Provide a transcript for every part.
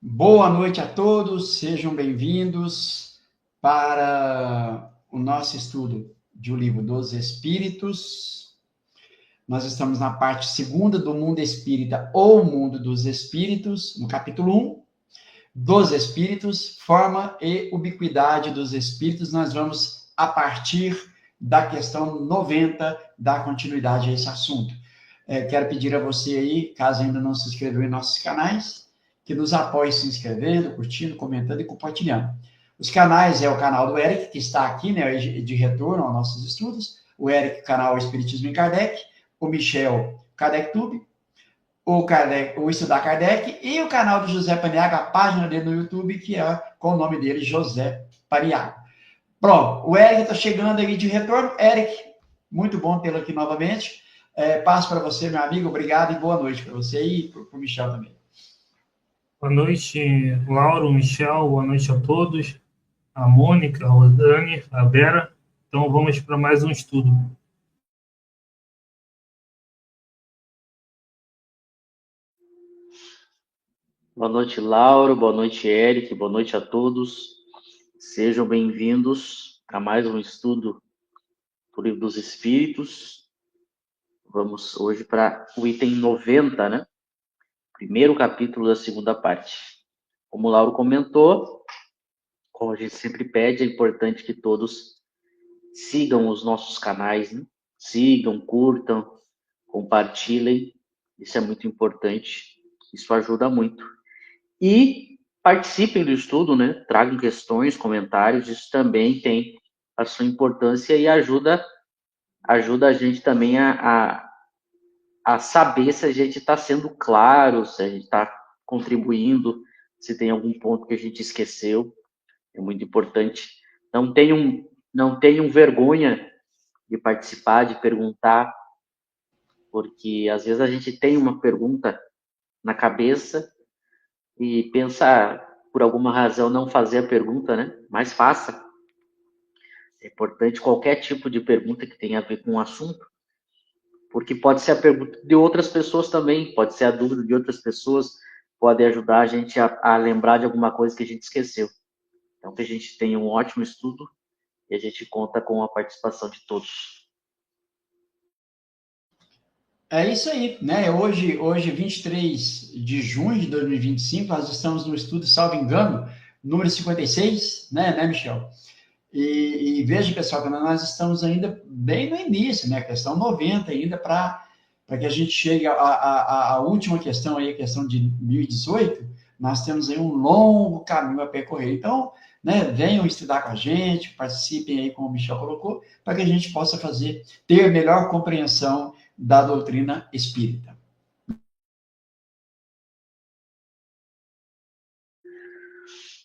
Boa noite a todos, sejam bem-vindos para o nosso estudo de O Livro dos Espíritos. Nós estamos na parte segunda do Mundo Espírita ou Mundo dos Espíritos, no capítulo 1, dos Espíritos, forma e ubiquidade dos Espíritos. Nós vamos, a partir da questão 90, dar continuidade a esse assunto. Quero pedir a você aí, caso ainda não se inscreveu em nossos canais, que nos apoie se inscrevendo, curtindo, comentando e compartilhando. Os canais é o canal do Eric, que está aqui, né, de retorno aos nossos estudos. O Eric, canal Espiritismo em Kardec. O Michel, Kardec Tube. O Estudar Kardec. E o canal do José Paniaga, a página dele no YouTube, que é com o nome dele, José Paniaga. Pronto, o Eric está chegando aí de retorno. Eric, muito bom tê-lo aqui novamente. Passo para você, meu amigo. Obrigado e boa noite para você e para o Michel também. Boa noite, Lauro, Michel, boa noite a todos, a Mônica, a Rosane, a Vera. Então vamos para mais um estudo. Boa noite, Lauro, boa noite, Eric, boa noite a todos. Sejam bem-vindos a mais um estudo do Livro dos Espíritos. Vamos hoje para o item 90, né? Primeiro capítulo da segunda parte. Como o Lauro comentou, como a gente sempre pede, é importante que todos sigam os nossos canais, né? Sigam, curtam, compartilhem. Isso é muito importante. Isso ajuda muito. E participem do estudo, né? Tragam questões, comentários. Isso também tem a sua importância e ajuda a gente também a saber se a gente está sendo claro, se a gente está contribuindo, se tem algum ponto que a gente esqueceu. É muito importante. Não tenham vergonha de participar, de perguntar, porque às vezes a gente tem uma pergunta na cabeça e pensa, por alguma razão, não fazer a pergunta, né? Mas faça. É importante qualquer tipo de pergunta que tenha a ver com o assunto, porque pode ser a pergunta de outras pessoas também, pode ser a dúvida de outras pessoas, pode ajudar a gente a lembrar de alguma coisa que a gente esqueceu. Então, que a gente tenha um ótimo estudo e a gente conta com a participação de todos. É isso aí, né? Hoje 23 de junho de 2025, nós estamos no estudo, salvo engano, número 56, né, Michel? E veja, pessoal, que nós estamos ainda bem no início, né? Questão 90 ainda para que a gente chegue à última questão aí, a questão de 1018, nós temos aí um longo caminho a percorrer. Então, né, venham estudar com a gente, participem aí, como o Michel colocou, para que a gente possa ter melhor compreensão da doutrina espírita.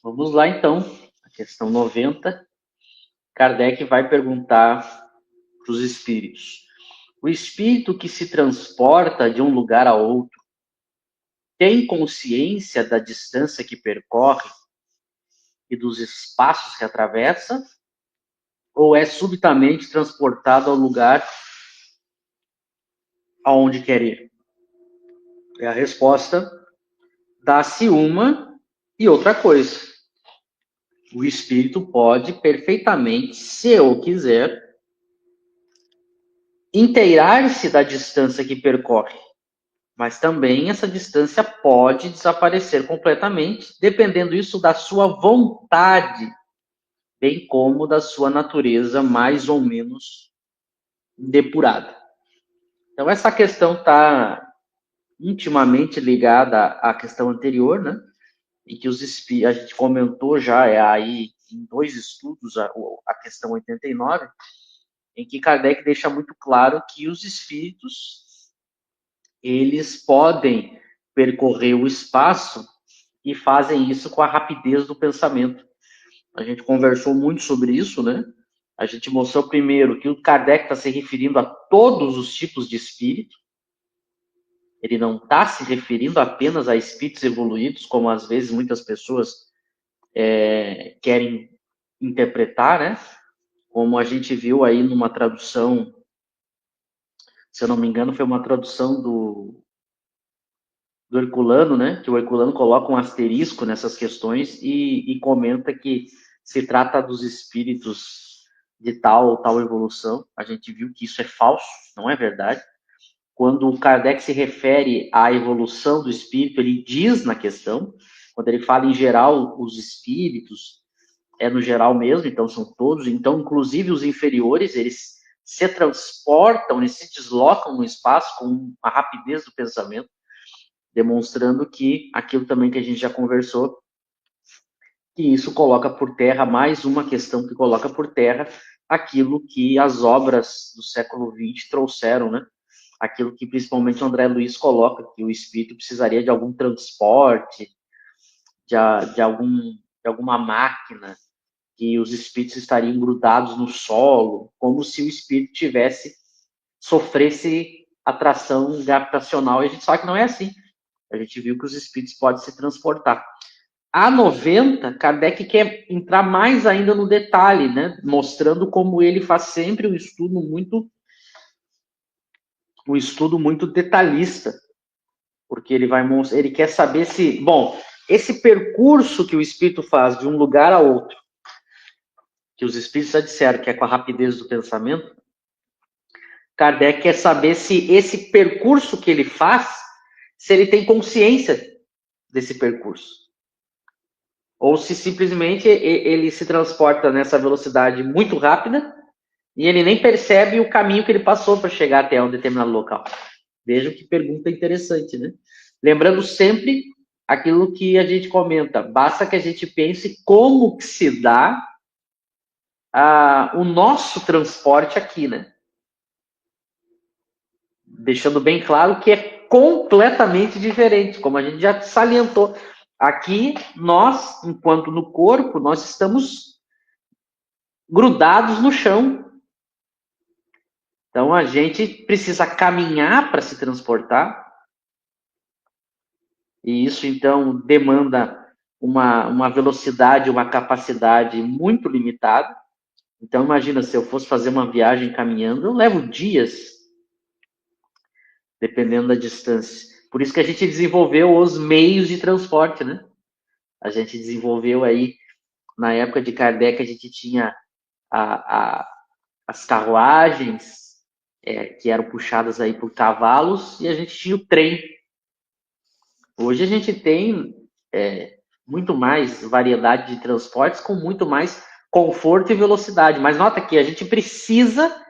Vamos lá, então. A questão 90. Kardec vai perguntar para os espíritos. O espírito que se transporta de um lugar a outro tem consciência da distância que percorre e dos espaços que atravessa? Ou é subitamente transportado ao lugar aonde quer ir? É a resposta. Dá-se uma e outra coisa. O espírito pode perfeitamente, se eu quiser, inteirar-se da distância que percorre, mas também essa distância pode desaparecer completamente, dependendo isso da sua vontade, bem como da sua natureza mais ou menos depurada. Então, essa questão está intimamente ligada à questão anterior, né? E que a gente comentou já aí em dois estudos, a questão 89, em que Kardec deixa muito claro que os espíritos, eles podem percorrer o espaço e fazem isso com a rapidez do pensamento. A gente conversou muito sobre isso, né? A gente mostrou primeiro que o Kardec está se referindo a todos os tipos de espírito. Ele não está se referindo apenas a espíritos evoluídos, como às vezes muitas pessoas querem interpretar, né? Como a gente viu aí numa tradução, se eu não me engano, foi uma tradução do do Herculano, né? Que o Herculano coloca um asterisco nessas questões e comenta que se trata dos espíritos de tal ou tal evolução. A gente viu que isso é falso, não é verdade. Quando o Kardec se refere à evolução do espírito, ele diz na questão, quando ele fala em geral os espíritos, é no geral mesmo, então são todos, então inclusive os inferiores, eles se transportam, eles se deslocam no espaço com a rapidez do pensamento, demonstrando que aquilo também que a gente já conversou, que isso coloca por terra, mais uma questão que coloca por terra aquilo que as obras do século XX trouxeram, né? Aquilo que principalmente o André Luiz coloca, que o espírito precisaria de algum transporte, de alguma máquina, que os espíritos estariam grudados no solo, como se o espírito sofresse atração gravitacional, e a gente sabe que não é assim. A gente viu que os espíritos podem se transportar. A 90, Kardec quer entrar mais ainda no detalhe, né? Mostrando como ele faz sempre um estudo muito detalhista, porque ele quer saber se, bom, esse percurso que o espírito faz de um lugar a outro, que os espíritos já disseram que é com a rapidez do pensamento, Kardec quer saber se esse percurso que ele faz, se ele tem consciência desse percurso. Ou se simplesmente ele se transporta nessa velocidade muito rápida e ele nem percebe o caminho que ele passou para chegar até um determinado local. Vejam que pergunta interessante, né? Lembrando sempre aquilo que a gente comenta, basta que a gente pense como que se dá o nosso transporte aqui, né? Deixando bem claro que é completamente diferente, como a gente já salientou. Aqui, nós, enquanto no corpo, nós estamos grudados no chão. Então, a gente precisa caminhar para se transportar. E isso, então, demanda uma velocidade, uma capacidade muito limitada. Então, imagina, se eu fosse fazer uma viagem caminhando, eu levo dias, dependendo da distância. Por isso que a gente desenvolveu os meios de transporte, né? A gente desenvolveu aí, na época de Kardec, a gente tinha as carruagens, que eram puxadas aí por cavalos, e a gente tinha o trem. Hoje a gente tem muito mais variedade de transportes, com muito mais conforto e velocidade. Mas nota que a gente precisa,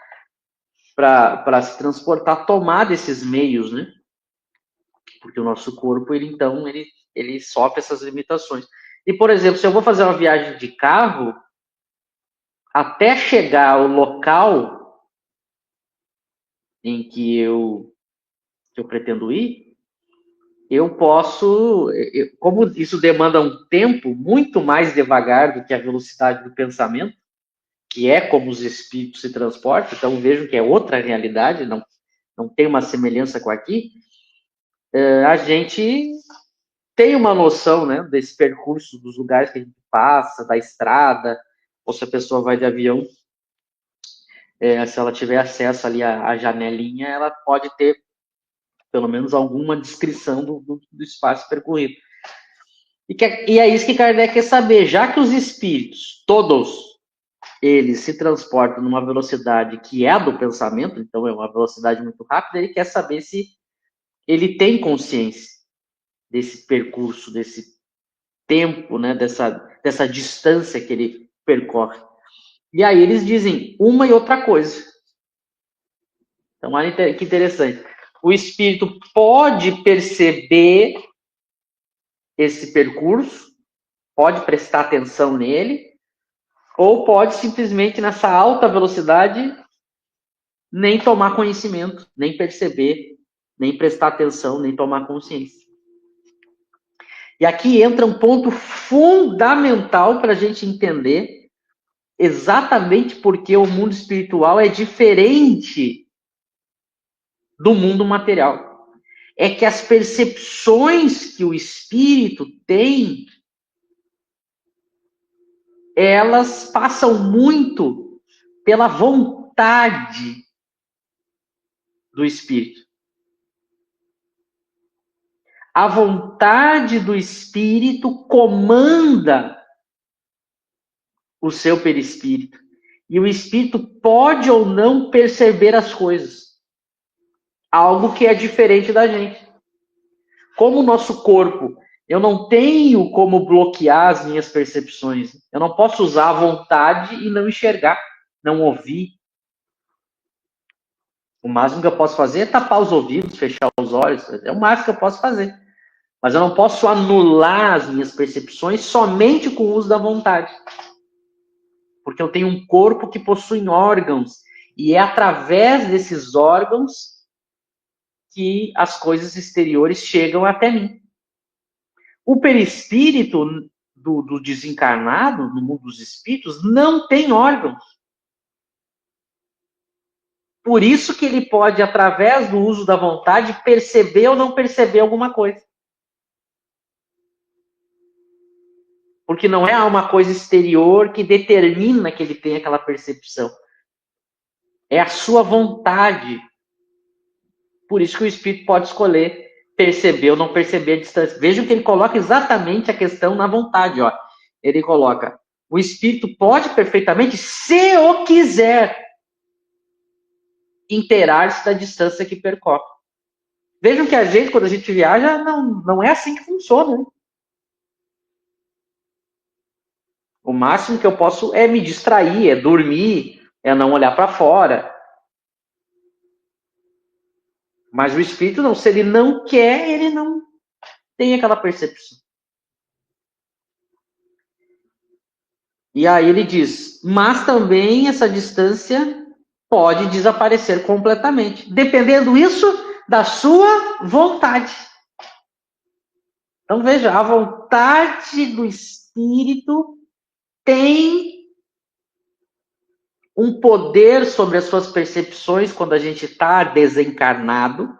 para se transportar, tomar desses meios, né? Porque o nosso corpo, ele sofre essas limitações. E, por exemplo, se eu vou fazer uma viagem de carro, até chegar ao local em que eu pretendo ir, eu posso, como isso demanda um tempo muito mais devagar do que a velocidade do pensamento, que é como os espíritos se transportam, então vejam que é outra realidade, não tem uma semelhança com aqui, a gente tem uma noção, né, desse percurso, dos lugares que a gente passa, da estrada, ou se a pessoa vai de avião, se ela tiver acesso ali à janelinha, ela pode ter pelo menos alguma descrição do espaço percorrido. E é isso que Kardec quer saber, já que os espíritos, todos eles se transportam numa velocidade que é a do pensamento, então é uma velocidade muito rápida, ele quer saber se ele tem consciência desse percurso, desse tempo, né, dessa distância que ele percorre. E aí eles dizem uma e outra coisa. Então, olha que interessante. O espírito pode perceber esse percurso, pode prestar atenção nele, ou pode simplesmente, nessa alta velocidade, nem tomar conhecimento, nem perceber, nem prestar atenção, nem tomar consciência. E aqui entra um ponto fundamental para a gente entender exatamente porque o mundo espiritual é diferente do mundo material. É que as percepções que o espírito tem, elas passam muito pela vontade do espírito. A vontade do espírito comanda o seu perispírito. E o espírito pode ou não perceber as coisas. Algo que é diferente da gente. Como o nosso corpo, eu não tenho como bloquear as minhas percepções. Eu não posso usar a vontade e não enxergar, não ouvir. O máximo que eu posso fazer é tapar os ouvidos, fechar os olhos. É o máximo que eu posso fazer. Mas eu não posso anular as minhas percepções somente com o uso da vontade. Porque eu tenho um corpo que possui órgãos. E é através desses órgãos que as coisas exteriores chegam até mim. O perispírito do desencarnado, no mundo dos espíritos, não tem órgãos. Por isso que ele pode, através do uso da vontade, perceber ou não perceber alguma coisa. Porque não é uma coisa exterior que determina que ele tenha aquela percepção. É a sua vontade. Por isso que o espírito pode escolher perceber ou não perceber a distância. Vejam que ele coloca exatamente a questão na vontade. Ó. Ele coloca, o espírito pode perfeitamente, se o quiser, inteirar-se da distância que percorre. Vejam que a gente, quando a gente viaja, não é assim que funciona. Né? O máximo que eu posso é me distrair, é dormir, é não olhar para fora. Mas o espírito não, se ele não quer, ele não tem aquela percepção. E aí ele diz, mas também essa distância pode desaparecer completamente, dependendo isso da sua vontade. Então veja, a vontade do espírito tem um poder sobre as suas percepções quando a gente está desencarnado,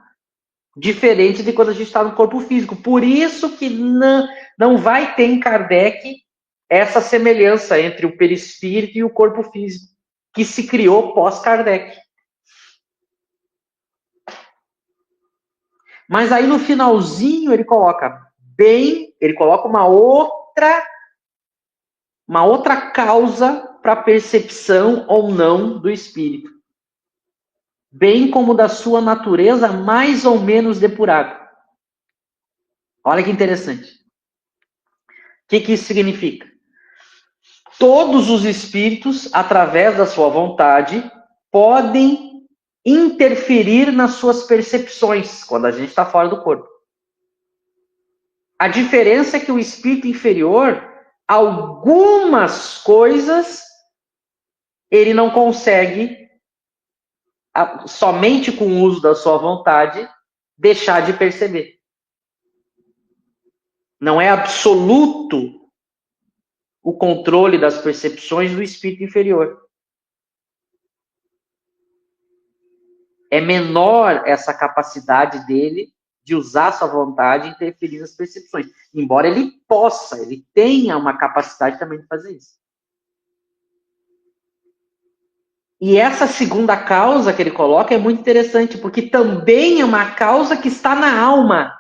diferente de quando a gente está no corpo físico. Por isso que não vai ter em Kardec essa semelhança entre o perispírito e o corpo físico, que se criou pós-Kardec. Mas aí no finalzinho ele coloca uma outra causa para a percepção ou não do espírito, bem como da sua natureza mais ou menos depurada. Olha que interessante. O que isso significa? Todos os espíritos, através da sua vontade, podem interferir nas suas percepções quando a gente está fora do corpo. A diferença é que o espírito inferior, algumas coisas, ele não consegue, somente com o uso da sua vontade, deixar de perceber. Não é absoluto o controle das percepções do espírito inferior. É menor essa capacidade dele de usar sua vontade e interferir nas percepções. Embora ele possa, ele tenha uma capacidade também de fazer isso. E essa segunda causa que ele coloca é muito interessante, porque também é uma causa que está na alma.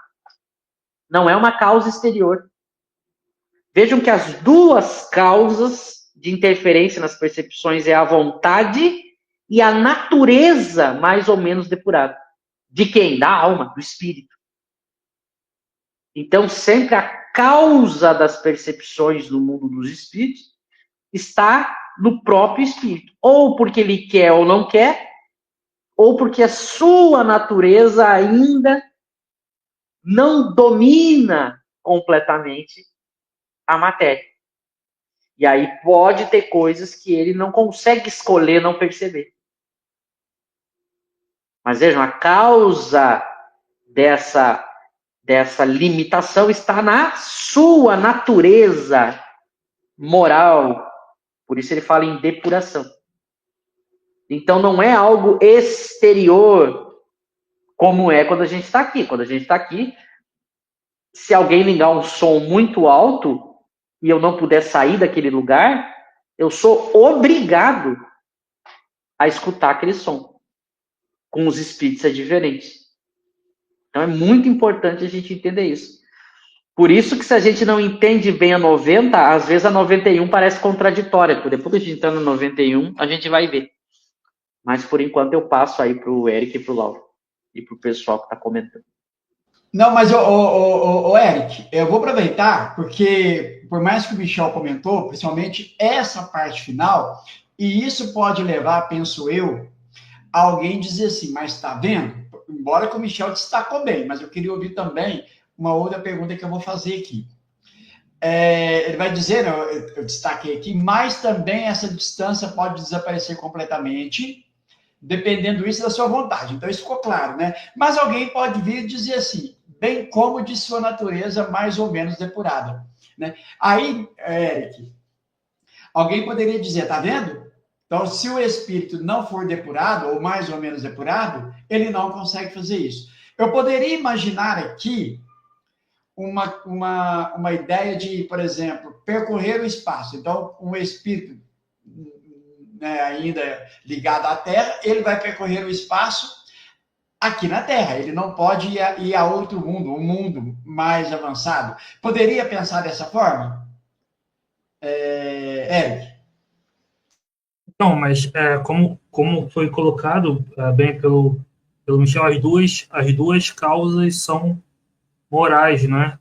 Não é uma causa exterior. Vejam que as duas causas de interferência nas percepções é a vontade e a natureza mais ou menos depurada. De quem? Da alma, do espírito. Então, sempre a causa das percepções no mundo dos espíritos está no próprio espírito. Ou porque ele quer ou não quer, ou porque a sua natureza ainda não domina completamente a matéria. E aí pode ter coisas que ele não consegue escolher não perceber. Mas vejam, a causa dessa limitação está na sua natureza moral. Por isso ele fala em depuração. Então não é algo exterior, como é quando a gente está aqui. Quando a gente está aqui, se alguém ligar um som muito alto e eu não puder sair daquele lugar, eu sou obrigado a escutar aquele som. Com os espíritos é diferente. Então é muito importante a gente entender isso. Por isso que se a gente não entende bem a 90, às vezes a 91 parece contraditória, porque depois que a gente entrar no 91, a gente vai ver. Mas por enquanto eu passo aí para o Eric e para o Lauro, e para o pessoal que está comentando. Não, mas, Eric, eu vou aproveitar, porque por mais que o Michel comentou, principalmente essa parte final, e isso pode levar, penso eu, a alguém dizer assim, mas está vendo? Embora que o Michel destacou bem, mas eu queria ouvir também uma outra pergunta que eu vou fazer aqui. Ele vai dizer, eu destaquei aqui, mas também essa distância pode desaparecer completamente, dependendo isso da sua vontade. Então, isso ficou claro, né? Mas alguém pode vir dizer assim, bem como de sua natureza mais ou menos depurada. Né? Aí, Eric, alguém poderia dizer, tá vendo? Então, se o espírito não for depurado, ou mais ou menos depurado, ele não consegue fazer isso. Eu poderia imaginar aqui uma ideia de, por exemplo, percorrer o espaço. Então, um espírito, né, ainda ligado à Terra, ele vai percorrer o espaço aqui na Terra. Ele não pode ir a outro mundo, um mundo mais avançado. Poderia pensar dessa forma? Eric? Não, mas como foi colocado bem pelo Michel, as duas causas são morais, né?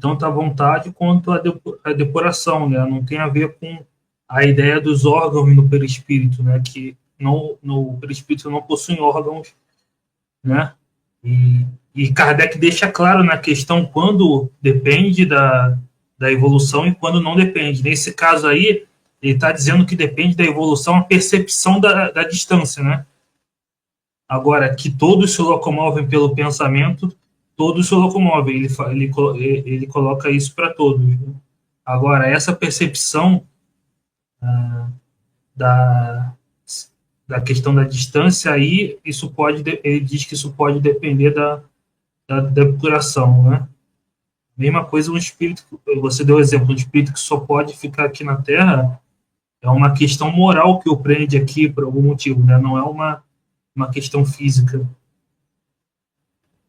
Tanto a vontade quanto a depuração, né? Não tem a ver com a ideia dos órgãos no perispírito, né? Que no perispírito não possuem órgãos, né? E Kardec deixa claro na questão quando depende da evolução e quando não depende. Nesse caso aí, ele está dizendo que depende da evolução a percepção da distância, né? Agora, que todos se locomovem pelo pensamento, todos se locomovem. Ele coloca isso para todos. Né? Agora, essa percepção da questão da distância aí, ele diz que isso pode depender da depuração, né? Mesma coisa um espírito, você deu o exemplo, um espírito que só pode ficar aqui na Terra, é uma questão moral que o prende aqui por algum motivo, né? Não é uma questão física,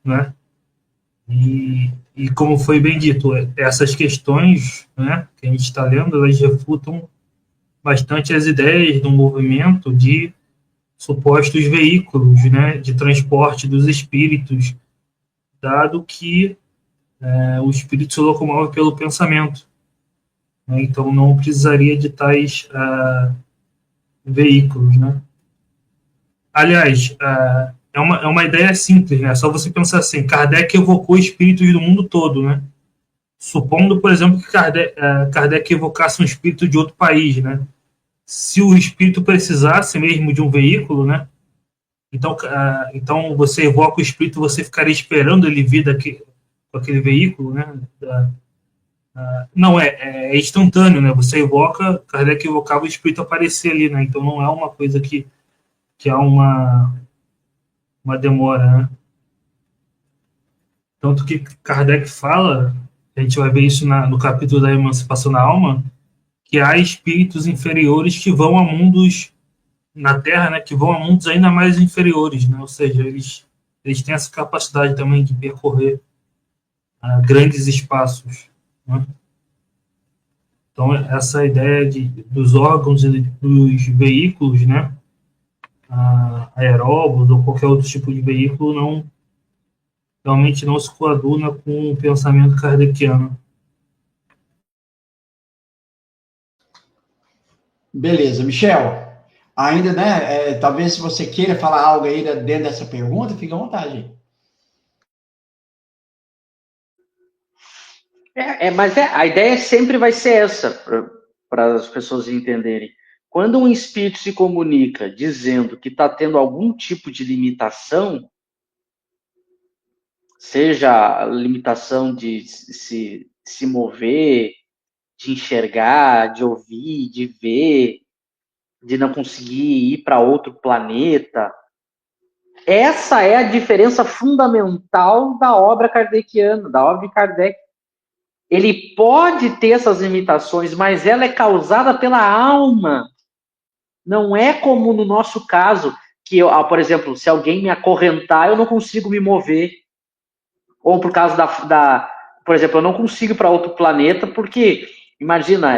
né? E como foi bem dito, essas questões, né, que a gente está lendo, elas refutam bastante as ideias do movimento de supostos veículos, né, de transporte dos espíritos, dado que o espírito se locomove pelo pensamento. Né, então não precisaria de tais veículos, né? Aliás, é uma ideia simples, né? Só você pensar assim, Kardec evocou espíritos do mundo todo, né? Supondo, por exemplo, que Kardec evocasse um espírito de outro país, né? Se o espírito precisasse mesmo de um veículo, né? Então você evoca o espírito, você ficaria esperando ele vir com aquele veículo, né? Não, é instantâneo, né? Você evoca, Kardec evocava o espírito aparecer ali, né? Então não é uma coisa que há uma demora, né? Tanto que Kardec fala, a gente vai ver isso no capítulo da emancipação da alma, que há espíritos inferiores que vão a mundos na Terra, né, que vão a mundos ainda mais inferiores, né? Ou seja, eles têm essa capacidade também de percorrer grandes espaços, né? Então, essa ideia dos órgãos e dos veículos, né, aeróbos ou qualquer outro tipo de veículo realmente não se coaduna com o pensamento kardeciano. Beleza, Michel. Ainda, né? Talvez se você queira falar algo aí dentro dessa pergunta, fique à vontade. Mas a ideia sempre vai ser essa, para as pessoas entenderem. Quando um espírito se comunica dizendo que está tendo algum tipo de limitação, seja a limitação de se mover, de enxergar, de ouvir, de ver, de não conseguir ir para outro planeta, essa é a diferença fundamental da obra kardeciana, da obra de Kardec. Ele pode ter essas limitações, mas ela é causada pela alma. Não é como no nosso caso, que, por exemplo, se alguém me acorrentar, eu não consigo me mover. Ou por causa por exemplo, eu não consigo ir para outro planeta, porque, imagina,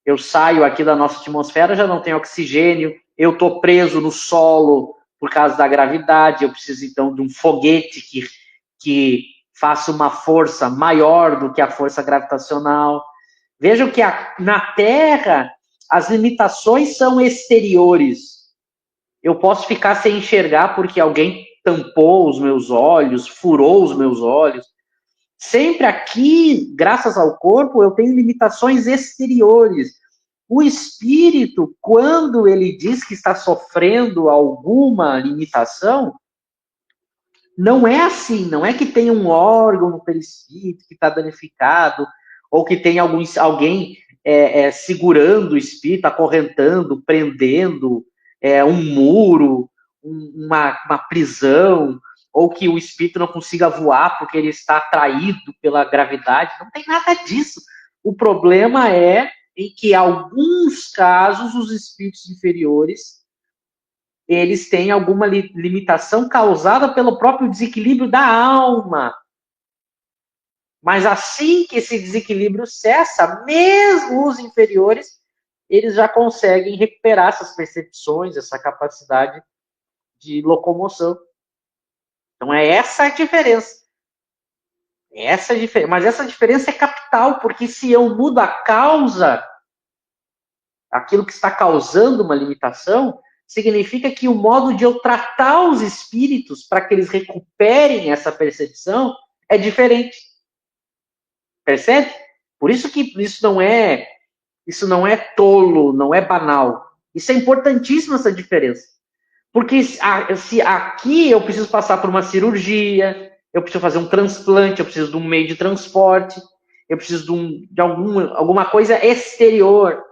eu saio aqui da nossa atmosfera, já não tem oxigênio, eu estou preso no solo por causa da gravidade, eu preciso, então, de um foguete que faça uma força maior do que a força gravitacional. Vejam que na Terra, as limitações são exteriores. Eu posso ficar sem enxergar porque alguém tampou os meus olhos, furou os meus olhos. Sempre aqui, graças ao corpo, eu tenho limitações exteriores. O espírito, quando ele diz que está sofrendo alguma limitação, não é assim, não é que tem um órgão no perispírito que está danificado, ou que tem alguém segurando o espírito, acorrentando, prendendo, um muro, uma prisão, ou que o espírito não consiga voar porque ele está atraído pela gravidade. Não tem nada disso. O problema é em que, em alguns casos, os espíritos inferiores eles têm alguma limitação causada pelo próprio desequilíbrio da alma. Mas assim que esse desequilíbrio cessa, mesmo os inferiores, eles já conseguem recuperar essas percepções, essa capacidade de locomoção. Então é essa a diferença. Mas essa diferença é capital, porque se eu mudo a causa, aquilo que está causando uma limitação, significa que o modo de eu tratar os espíritos para que eles recuperem essa percepção é diferente. Percebe? Por isso que isso não é tolo, não é banal. Isso é importantíssimo, essa diferença. Porque se aqui eu preciso passar por uma cirurgia, eu preciso fazer um transplante, eu preciso de um meio de transporte, eu preciso de alguma coisa exterior.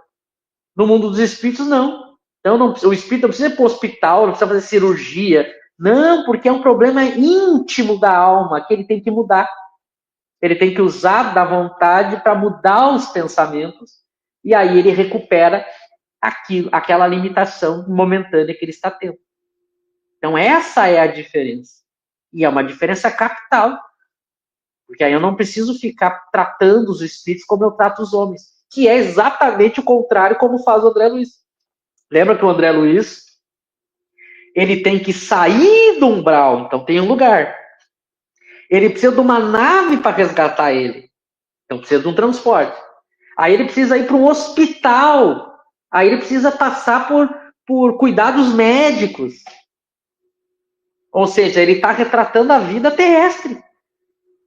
No mundo dos espíritos, não. Então, o espírito não precisa ir para o hospital, não precisa fazer cirurgia. Não, porque é um problema íntimo da alma que ele tem que mudar. Ele tem que usar da vontade para mudar os pensamentos, e aí ele recupera aquela limitação momentânea que ele está tendo. Então, essa é a diferença. E é uma diferença capital. Porque aí eu não preciso ficar tratando os espíritos como eu trato os homens, que é exatamente o contrário como faz o André Luiz. Lembra que o André Luiz, ele tem que sair do umbral, então tem um lugar. Ele precisa de uma nave para resgatar ele. Então precisa de um transporte. Aí ele precisa ir para um hospital. Aí ele precisa passar por cuidados médicos. Ou seja, ele está retratando a vida terrestre.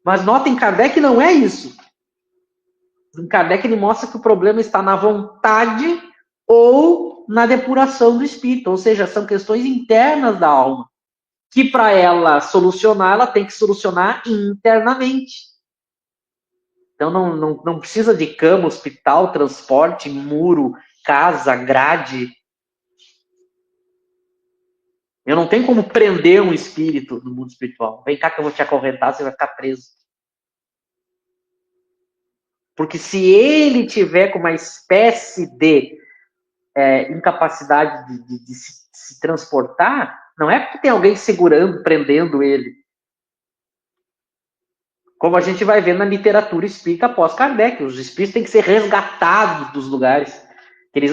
Mas notem, Kardec não é isso. Em Kardec ele mostra que o problema está na vontade ou na depuração do espírito. Ou seja, são questões internas da alma. Que para ela solucionar, ela tem que solucionar internamente. Então não precisa de cama, hospital, transporte, muro, casa, grade. Eu não tenho como prender um espírito no mundo espiritual. Vem cá que eu vou te acorrentar, você vai ficar preso. Porque se ele tiver com uma espécie de incapacidade de se transportar, não é porque tem alguém segurando, prendendo ele. Como a gente vai ver na literatura espírita após Kardec, os espíritos têm que ser resgatados dos lugares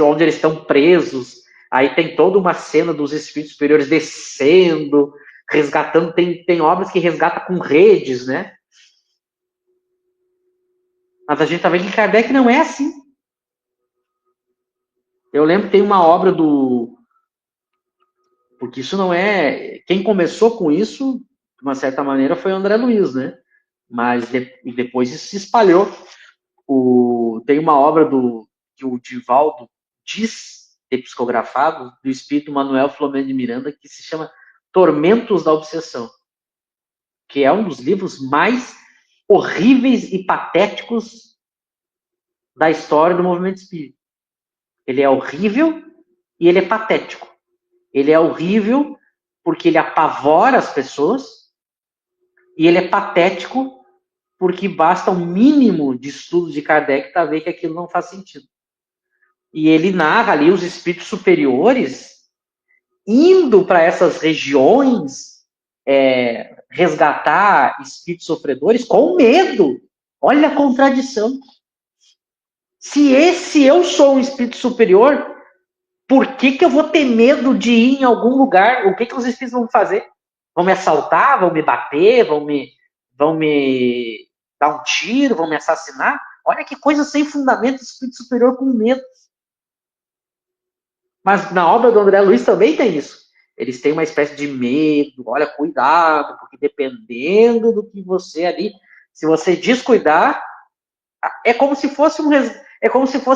onde eles estão presos. Aí tem toda uma cena dos espíritos superiores descendo, resgatando. Tem obras que resgata com redes, né? Mas a gente tá vendo que Kardec não é assim. Eu lembro que tem uma obra porque isso não é... Quem começou com isso, de uma certa maneira, foi o André Luiz, né? Mas depois isso se espalhou. Tem uma obra que o Divaldo diz, ter psicografado, do espírito Manuel Flamengo de Miranda, que se chama Tormentos da Obsessão, que é um dos livros mais horríveis e patéticos da história do movimento espírita. Ele é horrível e ele é patético. Ele é horrível porque ele apavora as pessoas, e ele é patético porque basta um mínimo de estudo de Kardec para ver que aquilo não faz sentido. E ele narra ali os espíritos superiores, indo para essas regiões resgatar espíritos sofredores com medo. Olha a contradição. Se eu sou um espírito superior, por que eu vou ter medo de ir em algum lugar? O que os espíritos vão fazer? Vão me assaltar? Vão me bater? Vão me dar um tiro? Vão me assassinar? Olha que coisa sem fundamento, espírito superior com medo. Mas na obra do André Luiz também tem isso. Eles têm uma espécie de medo. Olha, cuidado, porque dependendo do que você ali, se você descuidar, é como se fosse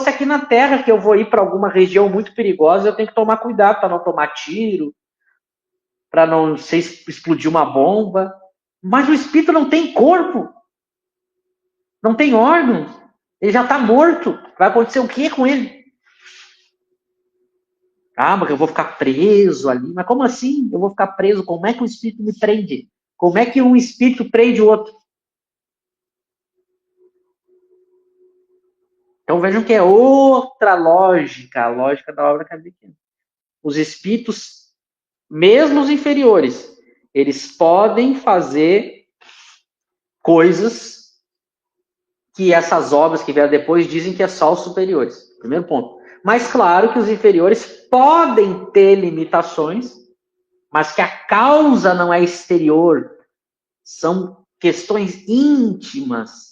aqui na Terra, que eu vou ir para alguma região muito perigosa, eu tenho que tomar cuidado para não tomar tiro, para não explodir uma bomba. Mas o espírito não tem corpo, não tem órgãos, ele já está morto. Vai acontecer o que com ele? Ah, mas eu vou ficar preso ali. Mas como assim? Eu vou ficar preso? Como é que o espírito me prende? Como é que um espírito prende o outro? Então vejam que é outra lógica, a lógica da obra kardeciana. Os espíritos, mesmo os inferiores, eles podem fazer coisas que essas obras que vieram depois dizem que é só os superiores. Primeiro ponto. Mas claro que os inferiores podem ter limitações, mas que a causa não é exterior. São questões íntimas.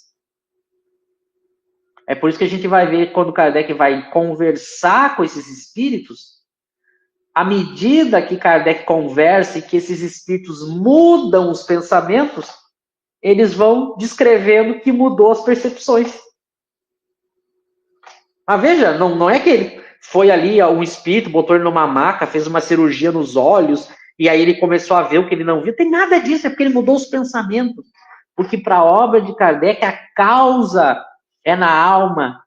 É por isso que a gente vai ver quando Kardec vai conversar com esses espíritos, à medida que Kardec conversa e que esses espíritos mudam os pensamentos, eles vão descrevendo que mudou as percepções. Mas veja, não é que ele foi ali, um espírito, botou ele numa maca, fez uma cirurgia nos olhos, e aí ele começou a ver o que ele não viu. Tem nada disso, é porque ele mudou os pensamentos. Porque para a obra de Kardec, a causa é na alma.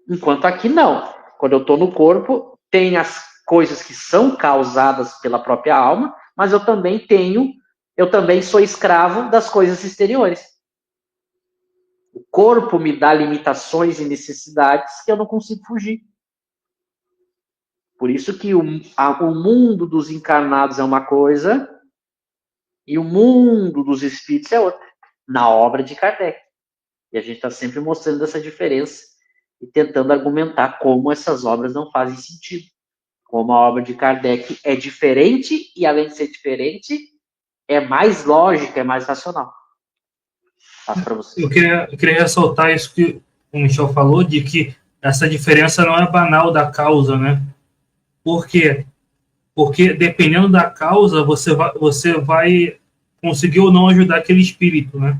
Enquanto aqui não. Quando eu estou no corpo, tem as coisas que são causadas pela própria alma, mas eu também sou escravo das coisas exteriores. O corpo me dá limitações e necessidades que eu não consigo fugir. Por isso que o mundo dos encarnados é uma coisa e o mundo dos espíritos é outra, na obra de Kardec. E a gente está sempre mostrando essa diferença e tentando argumentar como essas obras não fazem sentido. Como a obra de Kardec é diferente e, além de ser diferente, é mais lógica, é mais racional. Passo para você. Eu queria ressaltar isso que o Michel falou, de que essa diferença não é banal da causa, né? Por quê? Porque dependendo da causa, você vai conseguir ou não ajudar aquele espírito, né?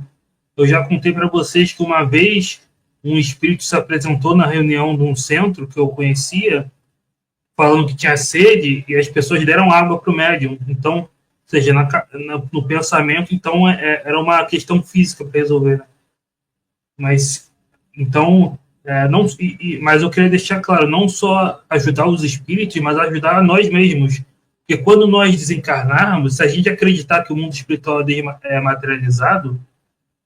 Eu já contei para vocês que uma vez um espírito se apresentou na reunião de um centro que eu conhecia, falando que tinha sede, e as pessoas deram água para o médium. Então, ou seja, no pensamento, então era uma questão física para resolver. Mas, então, mas eu queria deixar claro, não só ajudar os espíritos, mas ajudar a nós mesmos. Porque quando nós desencarnarmos, se a gente acreditar que o mundo espiritual é materializado,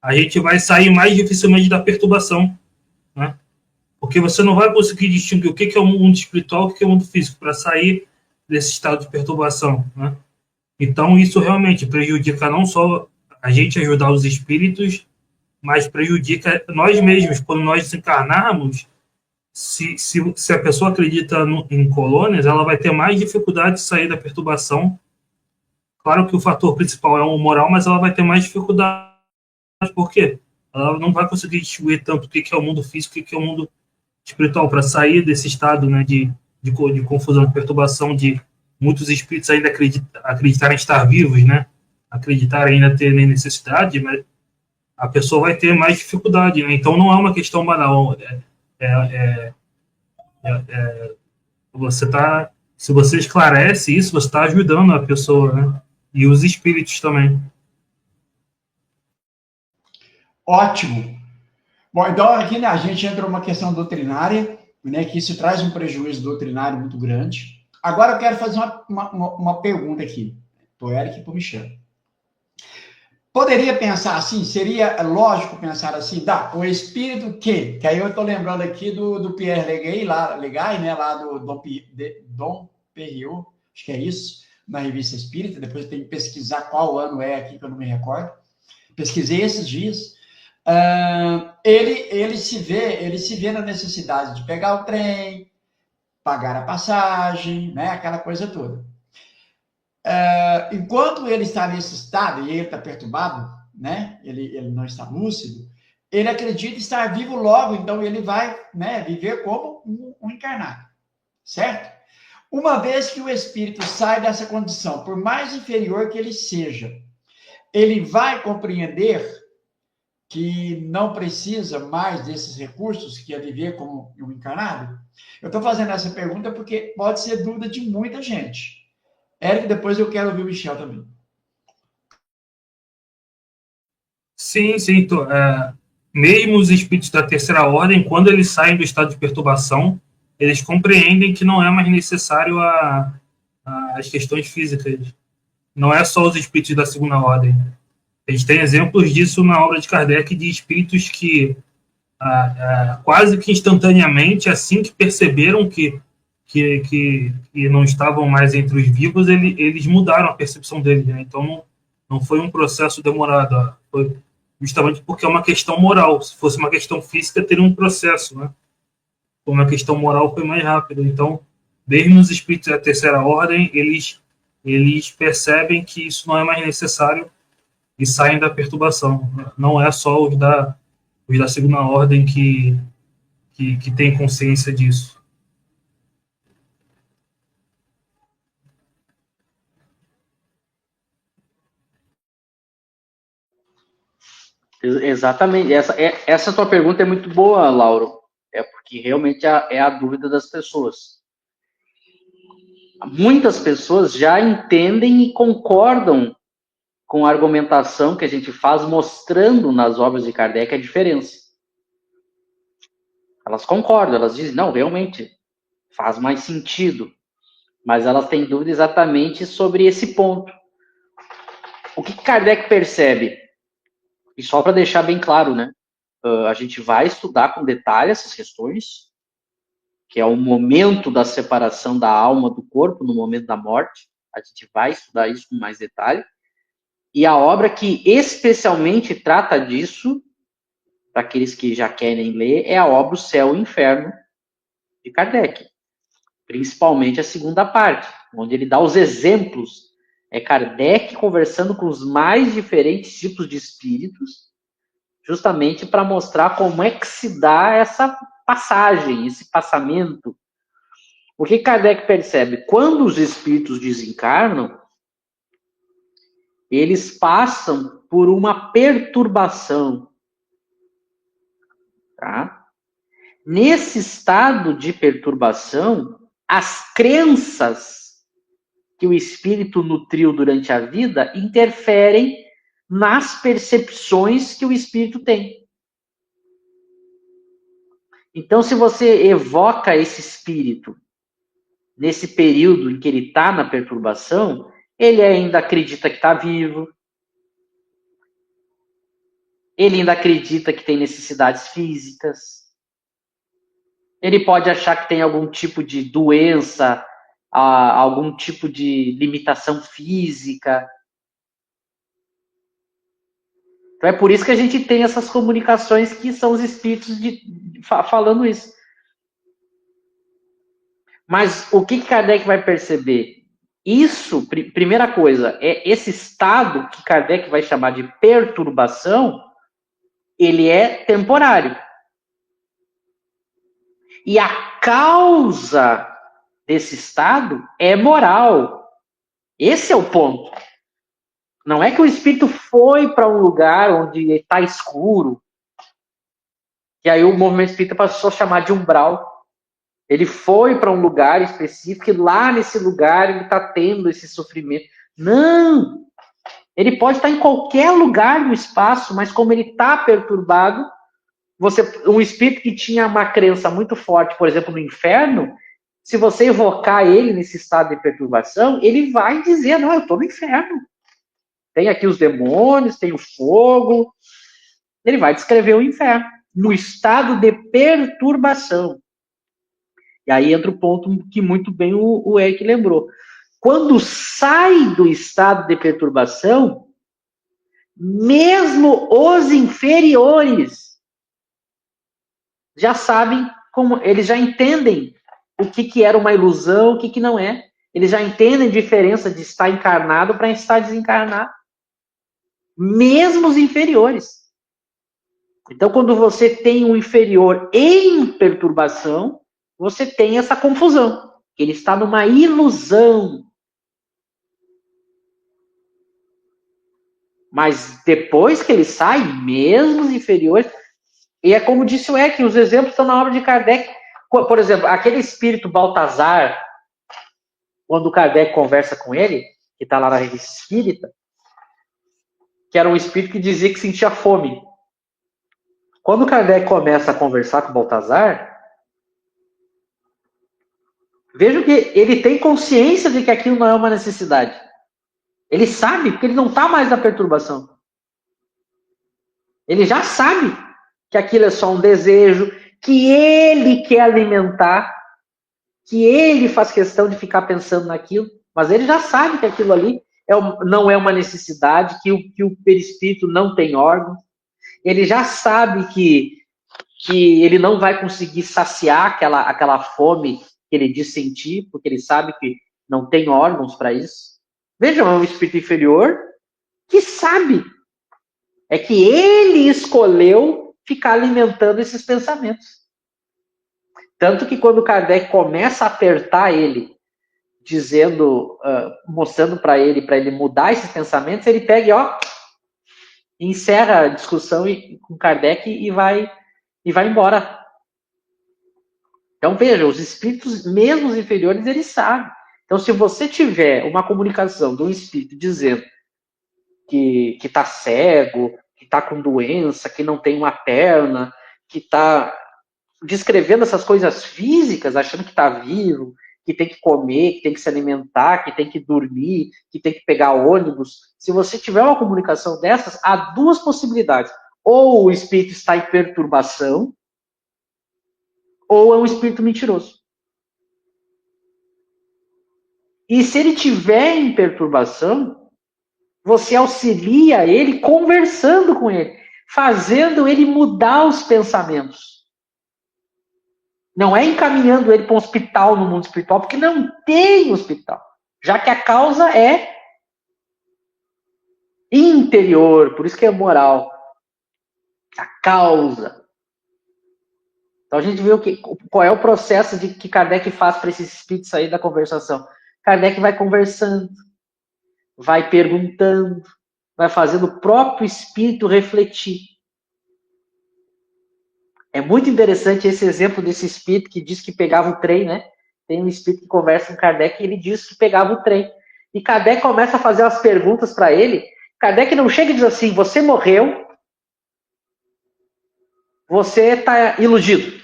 a gente vai sair mais dificilmente da perturbação, né? Porque você não vai conseguir distinguir o que é o mundo espiritual e o que é o mundo físico para sair desse estado de perturbação, né? Então, isso realmente prejudica não só a gente ajudar os espíritos, mas prejudica nós mesmos. Quando nós desencarnarmos, se a pessoa acredita em colônias, ela vai ter mais dificuldade de sair da perturbação. Claro que o fator principal é o moral, mas ela vai ter mais dificuldade. Por quê? Ela não vai conseguir distinguir tanto o que é o mundo físico e o que é o mundo espiritual, para sair desse estado, né, de confusão, de perturbação, de muitos espíritos ainda acreditarem estar vivos, né, acreditarem ainda ter necessidade, mas a pessoa vai ter mais dificuldade, né? Então não é uma questão banal. Se você esclarece isso, você está ajudando a pessoa, né? E os espíritos também. Ótimo. Bom, então aqui, né, a gente entra numa questão doutrinária, né, que isso traz um prejuízo doutrinário muito grande. Agora eu quero fazer uma pergunta aqui, para o Eric e para o Michel. Poderia pensar assim, seria lógico pensar assim, o espírito que aí eu estou lembrando aqui do Pierre Legay, né, lá do Dom Perriot, acho que é isso, na Revista Espírita, depois eu tenho que pesquisar qual ano é aqui, que eu não me recordo, pesquisei esses dias, ele se vê na necessidade de pegar o trem, pagar a passagem, né, aquela coisa toda. Enquanto ele está nesse estado, e ele está perturbado, né, ele não está lúcido, ele acredita estar vivo logo, então ele vai, né, viver como um encarnado, certo? Uma vez que o espírito sai dessa condição, por mais inferior que ele seja, ele vai compreender que não precisa mais desses recursos, que é viver como um encarnado? Eu estou fazendo essa pergunta porque pode ser dúvida de muita gente. Érico, depois eu quero ouvir o Michel também. Sim. Mesmo os espíritos da terceira ordem, quando eles saem do estado de perturbação, eles compreendem que não é mais necessário as questões físicas. Não é só os espíritos da segunda ordem. A gente tem exemplos disso na obra de Kardec, de espíritos que quase que instantaneamente, assim que perceberam que não estavam mais entre os vivos, eles mudaram a percepção deles, né? Então não foi um processo demorado, foi justamente porque é uma questão moral. Se fosse uma questão física, teria um processo, né? Como uma questão moral, foi mais rápido. Então, mesmo os espíritos da terceira ordem, eles percebem que isso não é mais necessário e saem da perturbação. Não é só os da segunda ordem que tem consciência disso. Exatamente. Essa tua pergunta é muito boa, Lauro. É porque realmente é a dúvida das pessoas. Muitas pessoas já entendem e concordam com a argumentação que a gente faz, mostrando nas obras de Kardec a diferença. Elas concordam, elas dizem, não, realmente, faz mais sentido. Mas elas têm dúvida exatamente sobre esse ponto. O que Kardec percebe? E só para deixar bem claro, né? A gente vai estudar com detalhe essas questões, que é o momento da separação da alma do corpo, no momento da morte. A gente vai estudar isso com mais detalhe. E a obra que especialmente trata disso, para aqueles que já querem ler, é a obra O Céu e o Inferno, de Kardec. Principalmente a segunda parte, onde ele dá os exemplos. É Kardec conversando com os mais diferentes tipos de espíritos, justamente para mostrar como é que se dá essa passagem, esse passamento. O que Kardec percebe? Quando os espíritos desencarnam, eles passam por uma perturbação. Tá? Nesse estado de perturbação, as crenças que o espírito nutriu durante a vida interferem nas percepções que o espírito tem. Então, se você evoca esse espírito nesse período em que ele está na perturbação, ele ainda acredita que está vivo, ele ainda acredita que tem necessidades físicas, ele pode achar que tem algum tipo de doença, algum tipo de limitação física. Então é por isso que a gente tem essas comunicações que são os espíritos falando isso. Mas o que Kardec vai perceber? Isso, primeira coisa, é esse estado que Kardec vai chamar de perturbação, ele é temporário. E a causa desse estado é moral. Esse é o ponto. Não é que o espírito foi para um lugar onde está escuro, e aí o movimento espírita passou a chamar de umbral. Ele foi para um lugar específico e lá nesse lugar ele está tendo esse sofrimento. Não! Ele pode estar em qualquer lugar do espaço, mas como ele está perturbado, um espírito que tinha uma crença muito forte, por exemplo, no inferno, se você evocar ele nesse estado de perturbação, ele vai dizer, não, eu estou no inferno. Tem aqui os demônios, tem o fogo. Ele vai descrever o inferno no estado de perturbação. E aí entra o ponto que muito bem o Eric lembrou. Quando sai do estado de perturbação, mesmo os inferiores já sabem como, eles já entendem o que era uma ilusão, o que não é. Eles já entendem a diferença de estar encarnado para estar desencarnado. Mesmo os inferiores. Então, quando você tem um inferior em perturbação, você tem essa confusão. Ele está numa ilusão. Mas depois que ele sai, mesmo os inferiores, e é como disse o Eck, os exemplos estão na obra de Kardec. Por exemplo, aquele espírito Baltazar, quando o Kardec conversa com ele, que está lá na Revista Espírita, que era um espírito que dizia que sentia fome. Quando o Kardec começa a conversar com o Baltazar, veja que ele tem consciência de que aquilo não é uma necessidade. Ele sabe, porque ele não está mais na perturbação. Ele já sabe que aquilo é só um desejo, que ele quer alimentar, que ele faz questão de ficar pensando naquilo, mas ele já sabe que aquilo ali não é uma necessidade, que o perispírito não tem órgãos. Ele já sabe que ele não vai conseguir saciar aquela fome que ele diz sentir, porque ele sabe que não tem órgãos para isso. Vejam, é um espírito inferior que sabe. É que ele escolheu ficar alimentando esses pensamentos. Tanto que quando Kardec começa a apertar ele, dizendo, mostrando para ele mudar esses pensamentos, ele pega e encerra a discussão com Kardec e vai embora. Então, veja, os espíritos, mesmo os inferiores, eles sabem. Então, se você tiver uma comunicação de um espírito dizendo que está cego, que está com doença, que não tem uma perna, que está descrevendo essas coisas físicas, achando que está vivo, que tem que comer, que tem que se alimentar, que tem que dormir, que tem que pegar ônibus. Se você tiver uma comunicação dessas, há duas possibilidades. Ou o espírito está em perturbação, ou é um espírito mentiroso. E se ele tiver em perturbação, você auxilia ele conversando com ele, fazendo ele mudar os pensamentos. Não é encaminhando ele para um hospital no mundo espiritual, porque não tem hospital. Já que a causa é interior, por isso que é moral. A causa. Então a gente vê qual é o processo que Kardec faz para esse espírito sair da conversação. Kardec vai conversando, vai perguntando, vai fazendo o próprio espírito refletir. É muito interessante esse exemplo desse espírito que diz que pegava o trem, né? Tem um espírito que conversa com Kardec e ele diz que pegava o trem. E Kardec começa a fazer umas perguntas para ele. Kardec não chega e diz assim, você morreu, você está iludido.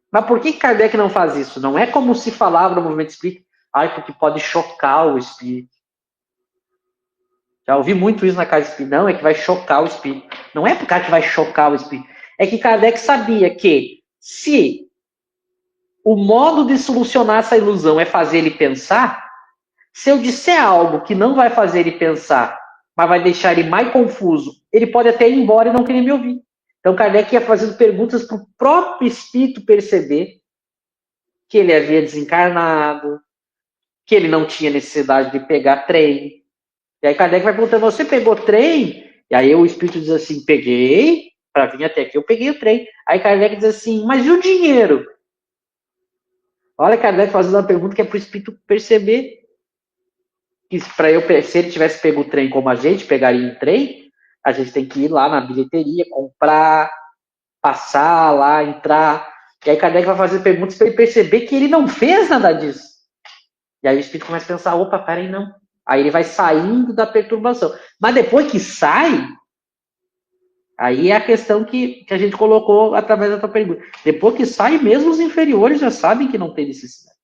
Mas por que Kardec não faz isso? Não é como se falava no movimento espírita, porque pode chocar o espírito. Já ouvi muito isso na casa espírita. Não, é que vai chocar o espírito. Não é por causa que vai chocar o espírito. É que Kardec sabia que se o modo de solucionar essa ilusão é fazer ele pensar, se eu disser algo que não vai fazer ele pensar, mas vai deixar ele mais confuso, ele pode até ir embora e não querer me ouvir. Então Kardec ia fazendo perguntas para o próprio espírito perceber que ele havia desencarnado, que ele não tinha necessidade de pegar trem. E aí Kardec vai perguntando, você pegou trem? E aí o espírito diz assim, peguei, para vir até aqui eu peguei o trem. Aí Kardec diz assim, mas e o dinheiro? Olha Kardec fazendo uma pergunta que é para o espírito perceber que se ele tivesse pego o trem como a gente pegaria um trem, a gente tem que ir lá na bilheteria, comprar, passar lá, entrar. E aí Kardec vai fazer perguntas para ele perceber que ele não fez nada disso. E aí o espírito começa a pensar, opa, peraí, não. Aí ele vai saindo da perturbação. Mas depois que sai, aí é a questão que a gente colocou através da tua pergunta. Depois que sai, mesmo os inferiores já sabem que não tem necessidade.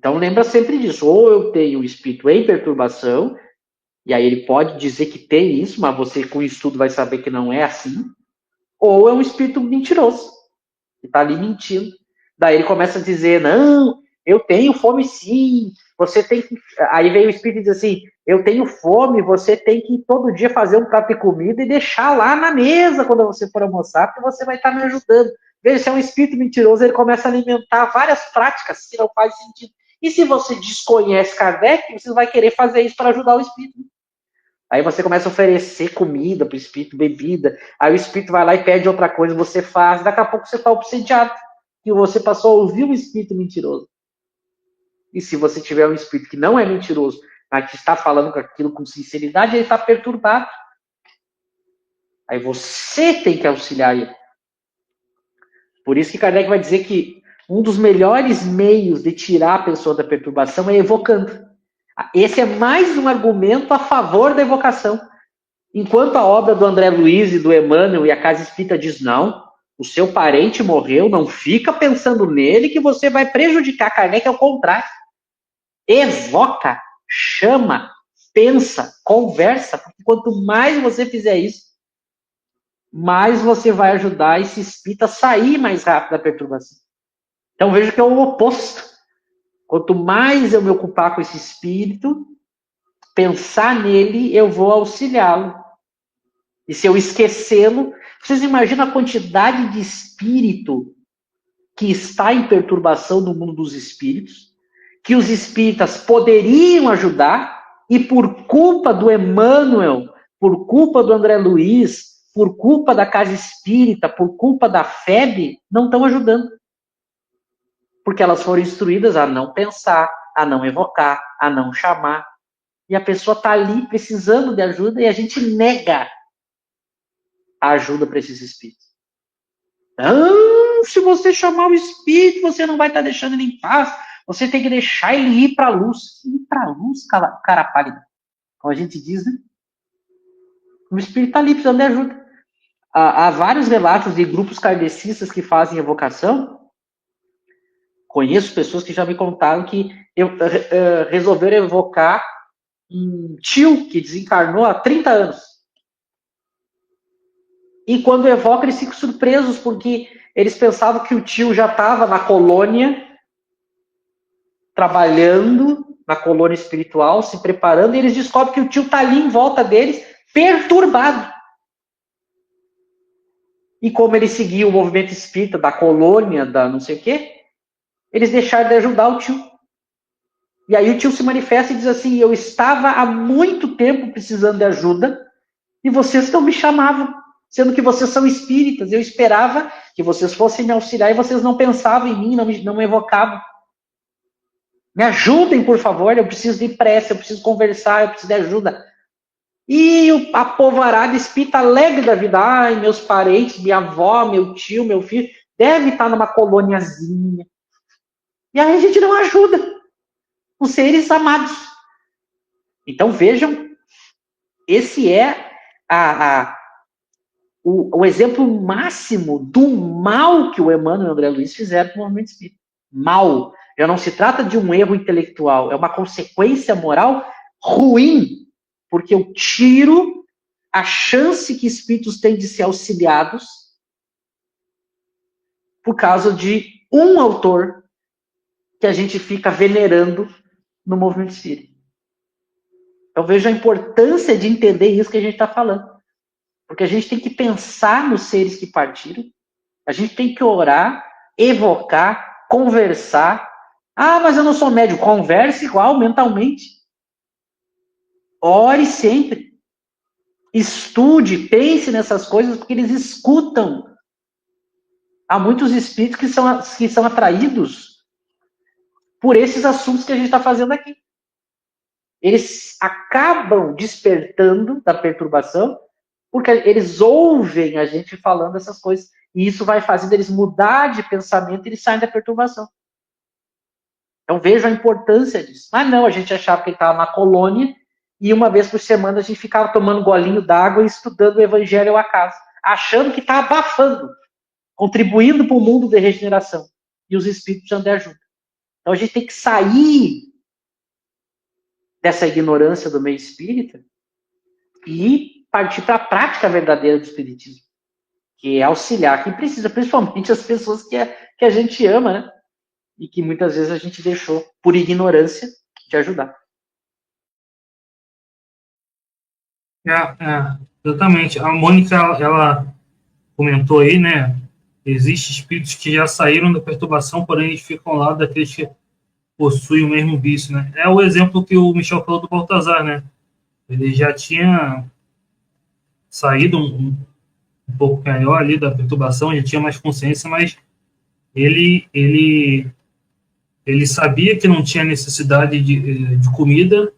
Então lembra sempre disso, ou eu tenho o espírito em perturbação, e aí ele pode dizer que tem isso, mas você com o estudo vai saber que não é assim, ou é um espírito mentiroso, que está ali mentindo. Daí ele começa a dizer, não, eu tenho fome sim, você tem que... Aí vem o espírito e diz assim, eu tenho fome, você tem que todo dia fazer um prato de comida e deixar lá na mesa quando você for almoçar, porque você vai estar me ajudando. Veja, se é um espírito mentiroso, ele começa a alimentar várias práticas que não faz sentido. E se você desconhece Kardec, você vai querer fazer isso para ajudar o espírito. Aí você começa a oferecer comida para o espírito, bebida. Aí o espírito vai lá e pede outra coisa, você faz. Daqui a pouco você está obsediado. E você passou a ouvir um espírito mentiroso. E se você tiver um espírito que não é mentiroso, mas que está falando aquilo com sinceridade, ele está perturbado. Aí você tem que auxiliar ele. Por isso que Kardec vai dizer que um dos melhores meios de tirar a pessoa da perturbação é evocando. Esse é mais um argumento a favor da evocação. Enquanto a obra do André Luiz e do Emmanuel e a Casa Espírita diz não, o seu parente morreu, não fica pensando nele que você vai prejudicar. Kardec é o contrário. Evoca, chama, pensa, conversa, porque quanto mais você fizer isso, mais você vai ajudar esse espírito a sair mais rápido da perturbação. Então veja que é o oposto. Quanto mais eu me ocupar com esse espírito, pensar nele, eu vou auxiliá-lo. E se eu esquecê-lo, vocês imaginam a quantidade de espírito que está em perturbação no mundo dos espíritos, que os espíritas poderiam ajudar, e por culpa do Emmanuel, por culpa do André Luiz, por culpa da Casa Espírita, por culpa da FEB, não estão ajudando. Porque elas foram instruídas a não pensar, a não evocar, a não chamar. E a pessoa está ali precisando de ajuda e a gente nega a ajuda para esses espíritos. Não, se você chamar o espírito, você não vai estar deixando ele em paz. Você tem que deixar ele ir para a luz. Ir para a luz, cara pálida. Como a gente diz, né? O espírito está ali precisando de ajuda. Há vários relatos de grupos kardecistas que fazem evocação. Conheço pessoas que já me contaram que resolveram evocar um tio que desencarnou há 30 anos. E quando evoca, eles ficam surpresos, porque eles pensavam que o tio já estava na colônia, trabalhando na colônia espiritual, se preparando, e eles descobrem que o tio está ali em volta deles, perturbado. E como ele seguia o movimento espírita da colônia, da não sei o quê, eles deixaram de ajudar o tio. E aí o tio se manifesta e diz assim, eu estava há muito tempo precisando de ajuda, e vocês não me chamavam, sendo que vocês são espíritas. Eu esperava que vocês fossem me auxiliar e vocês não pensavam em mim, não me evocavam. Me ajudem, por favor, eu preciso de pressa, eu preciso conversar, eu preciso de ajuda. E a povarada espírita alegre da vida, ai, meus parentes, minha avó, meu tio, meu filho, deve estar numa colôniazinha. E aí a gente não ajuda os seres amados. Então vejam, esse é o exemplo máximo do mal que o Emmanuel e o André Luiz fizeram no movimento espírita. Mal. Já não se trata de um erro intelectual, é uma consequência moral ruim, porque eu tiro a chance que espíritos têm de ser auxiliados por causa de um autor que a gente fica venerando no movimento espírita. Então veja a importância de entender isso que a gente está falando. Porque a gente tem que pensar nos seres que partiram, a gente tem que orar, evocar, conversar. Ah, mas eu não sou médium. Converse igual, mentalmente. Ore sempre. Estude, pense nessas coisas, porque eles escutam. Há muitos espíritos que são atraídos por esses assuntos que a gente está fazendo aqui. Eles acabam despertando da perturbação, porque eles ouvem a gente falando essas coisas. E isso vai fazendo eles mudar de pensamento e eles saem da perturbação. Então vejam a importância disso. Mas não, a gente achava que ele estava na colônia e uma vez por semana a gente ficava tomando um golinho d'água e estudando o Evangelho ao acaso, achando que está abafando, contribuindo para o mundo de regeneração. E os espíritos precisam de ajuda. Então a gente tem que sair dessa ignorância do meio espírita e partir para a prática verdadeira do espiritismo, que é auxiliar quem precisa, principalmente as pessoas que a gente ama, né? E que muitas vezes a gente deixou, por ignorância, de ajudar. Exatamente. A Mônica, ela comentou aí, né? Existem espíritos que já saíram da perturbação, porém eles ficam ao lado daqueles que possuem o mesmo vício, né? É o exemplo que o Michel falou do Baltazar, né? Ele já tinha saído um pouco melhor ali da perturbação, já tinha mais consciência, mas ele sabia que não tinha necessidade de comida,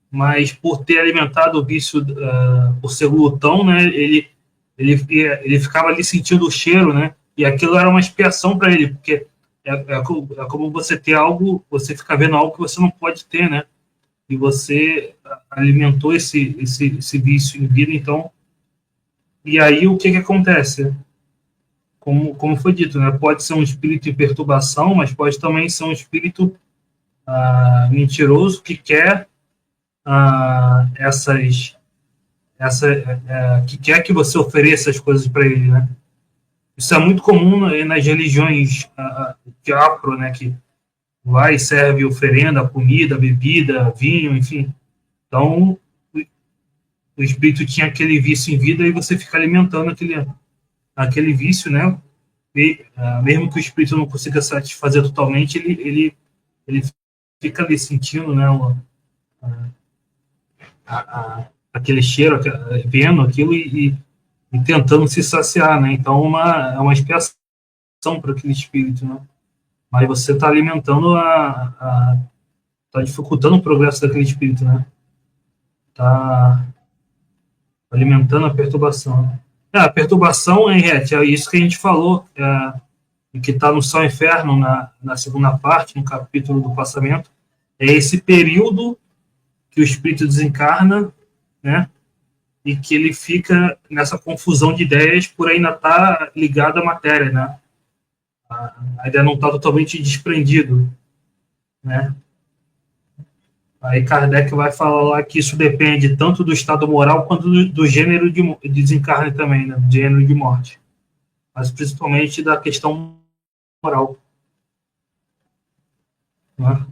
mas por ter alimentado o vício, por ser glutão, né, ele ficava ali sentindo o cheiro, né, e aquilo era uma expiação para ele, porque é como você ter algo, você fica vendo algo que você não pode ter, né, e você alimentou esse vício em vida, então, e aí o que acontece? Como foi dito, né, pode ser um espírito em perturbação, mas pode também ser um espírito mentiroso que quer que quer que você ofereça as coisas para ele, né? Isso é muito comum nas religiões de afro, né? Que vai e serve oferenda, comida, bebida, vinho, enfim. Então, o espírito tinha aquele vício em vida e você fica alimentando aquele vício, né? E, mesmo que o espírito não consiga satisfazer totalmente, ele fica ali sentindo, né? Aquele cheiro, vendo aquilo e tentando se saciar, né? Então, é uma expiação para aquele espírito, né? Mas você está alimentando está dificultando o progresso daquele espírito, né? Está alimentando a perturbação. A perturbação, Henriette, é isso que a gente falou, que está no Céu e Inferno, na segunda parte, no capítulo do passamento, é esse período que o espírito desencarna, né? E que ele fica nessa confusão de ideias por ainda estar ligado à matéria, né? Ainda não está totalmente desprendido, né? Aí Kardec vai falar lá que isso depende tanto do estado moral quanto do gênero de desencarne também, né? Do gênero de morte. Mas principalmente da questão moral. Né?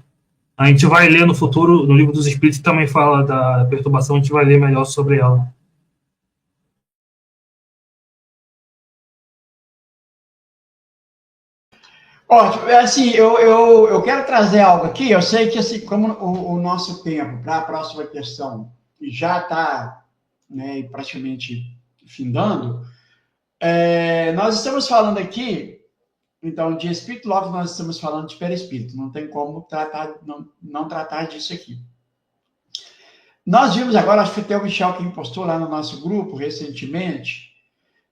A gente vai ler no futuro, no Livro dos Espíritos, também fala da perturbação, a gente vai ler melhor sobre ela. Ótimo, assim, eu quero trazer algo aqui, eu sei que, assim, como o nosso tempo para a próxima questão já está, né, praticamente findando, nós estamos falando aqui, então, de espírito, logo nós estamos falando de perispírito, não tem como tratar, não tratar disso aqui. Nós vimos agora, acho que foi o Michel que postou lá no nosso grupo recentemente,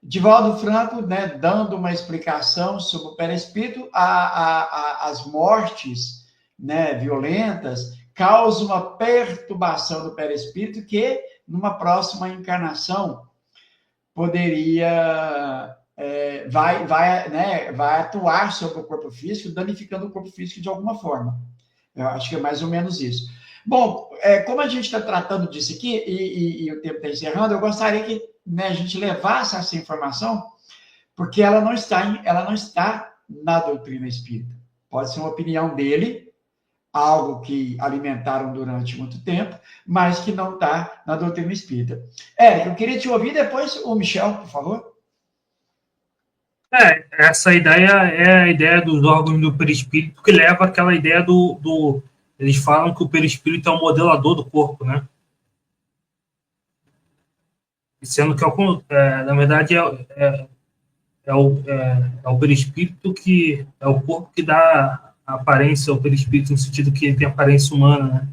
Divaldo Franco, né, dando uma explicação sobre o perispírito, as mortes, né, violentas causam uma perturbação do perispírito que, numa próxima encarnação, poderia vai atuar sobre o corpo físico, danificando o corpo físico de alguma forma. Eu acho que é mais ou menos isso. Bom, como a gente está tratando disso aqui, e o tempo está encerrando, eu gostaria que, né, a gente levasse essa informação, porque ela não está na doutrina espírita. Pode ser uma opinião dele, algo que alimentaram durante muito tempo, mas que não está na doutrina espírita. Érico, eu queria te ouvir, depois o Michel, por favor. Essa ideia é a ideia dos órgãos do perispírito, que leva àquela ideia eles falam que o perispírito é o modelador do corpo, né? Sendo que, na verdade, é o perispírito que é o corpo que dá a aparência ao perispírito, no sentido que ele tem aparência humana, né?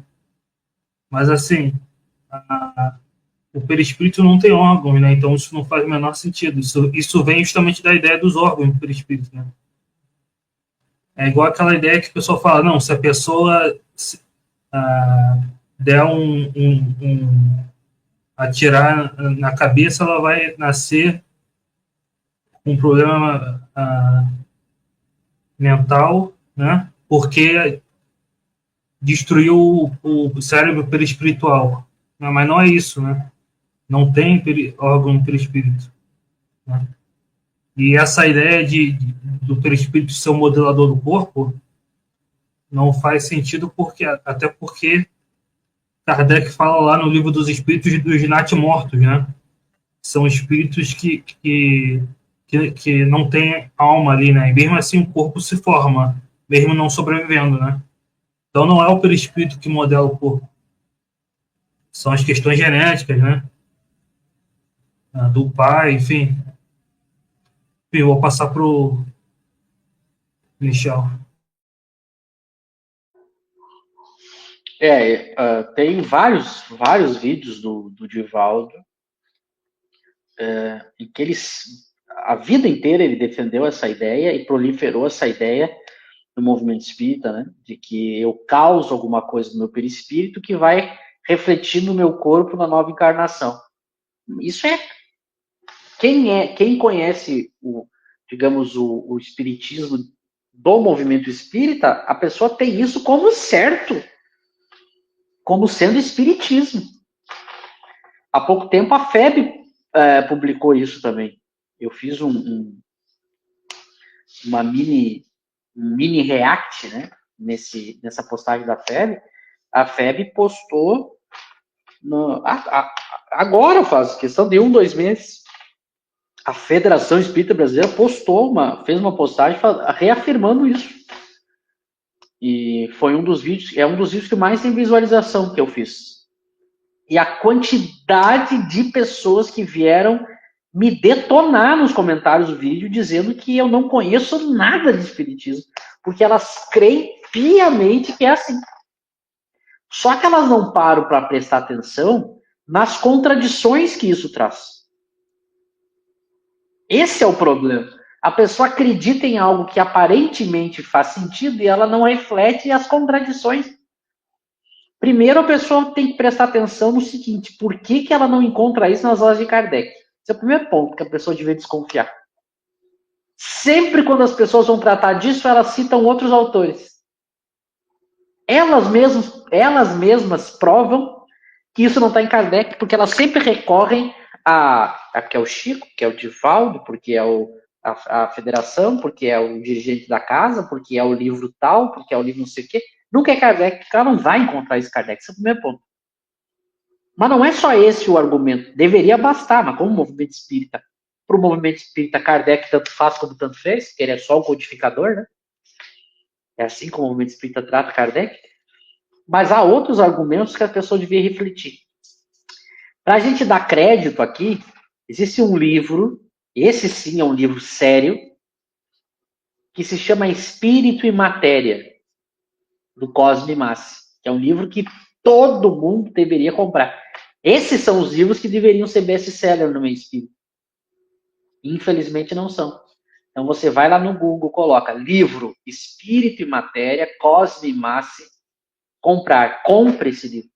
Mas, assim, o perispírito não tem órgãos, né? Então isso não faz o menor sentido. Isso vem justamente da ideia dos órgãos do perispírito, né? É igual aquela ideia que o pessoal fala, não, se a pessoa der atirar na cabeça, ela vai nascer com um problema mental, né? porque destruiu o cérebro perispiritual. Mas não é isso, né? Não tem órgão perispírito. Né? E essa ideia do perispírito ser o modelador do corpo não faz sentido, até porque Kardec fala lá no Livro dos Espíritos dos natimortos, né? São espíritos que não têm alma ali, né? E mesmo assim o corpo se forma, mesmo não sobrevivendo, né? Então não é o perispírito que modela o corpo. São as questões genéticas, né? Do pai, enfim. Eu vou passar para o Michel. Tem vários vídeos do Divaldo em que a vida inteira ele defendeu essa ideia e proliferou essa ideia no movimento espírita, né? De que eu causo alguma coisa no meu perispírito que vai refletir no meu corpo na nova encarnação. Isso quem conhece o espiritismo do movimento espírita, a pessoa tem isso como certo, como sendo espiritismo. Há pouco tempo a FEB publicou isso também. Eu fiz uma mini react, né, nessa postagem da FEB. A FEB postou agora, faz questão de 2 meses, a Federação Espírita Brasileira fez uma postagem reafirmando isso. E foi um dos vídeos que mais tem visualização que eu fiz. E a quantidade de pessoas que vieram me detonar nos comentários do vídeo, dizendo que eu não conheço nada de espiritismo, porque elas creem piamente que é assim. Só que elas não param para prestar atenção nas contradições que isso traz. Esse é o problema. A pessoa acredita em algo que aparentemente faz sentido e ela não reflete as contradições. Primeiro, a pessoa tem que prestar atenção no seguinte: por que ela não encontra isso nas obras de Kardec? Esse é o primeiro ponto que a pessoa devia desconfiar. Sempre quando as pessoas vão tratar disso, elas citam outros autores. Elas mesmas provam que isso não está em Kardec, porque elas sempre recorrem que é o Chico, que é o Divaldo, porque é a federação, porque é o dirigente da casa, porque é o livro tal, porque é o livro não sei o quê. Nunca é Kardec, porque ela não vai encontrar esse Kardec. Esse é o primeiro ponto. Mas não é só esse o argumento. Deveria bastar, mas como movimento espírita, para o movimento espírita, Kardec tanto faz como tanto fez, que ele é só o codificador, né? É assim como o movimento espírita trata Kardec. Mas há outros argumentos que a pessoa devia refletir. Para a gente dar crédito aqui, existe um livro, esse sim é um livro sério, que se chama Espírito e Matéria, do Cosme Massi, que é um livro que todo mundo deveria comprar. Esses são os livros que deveriam ser best-seller no meio espírita. Infelizmente não são. Então você vai lá no Google, coloca livro Espírito e Matéria, Cosme Massi, comprar. Compre esse livro.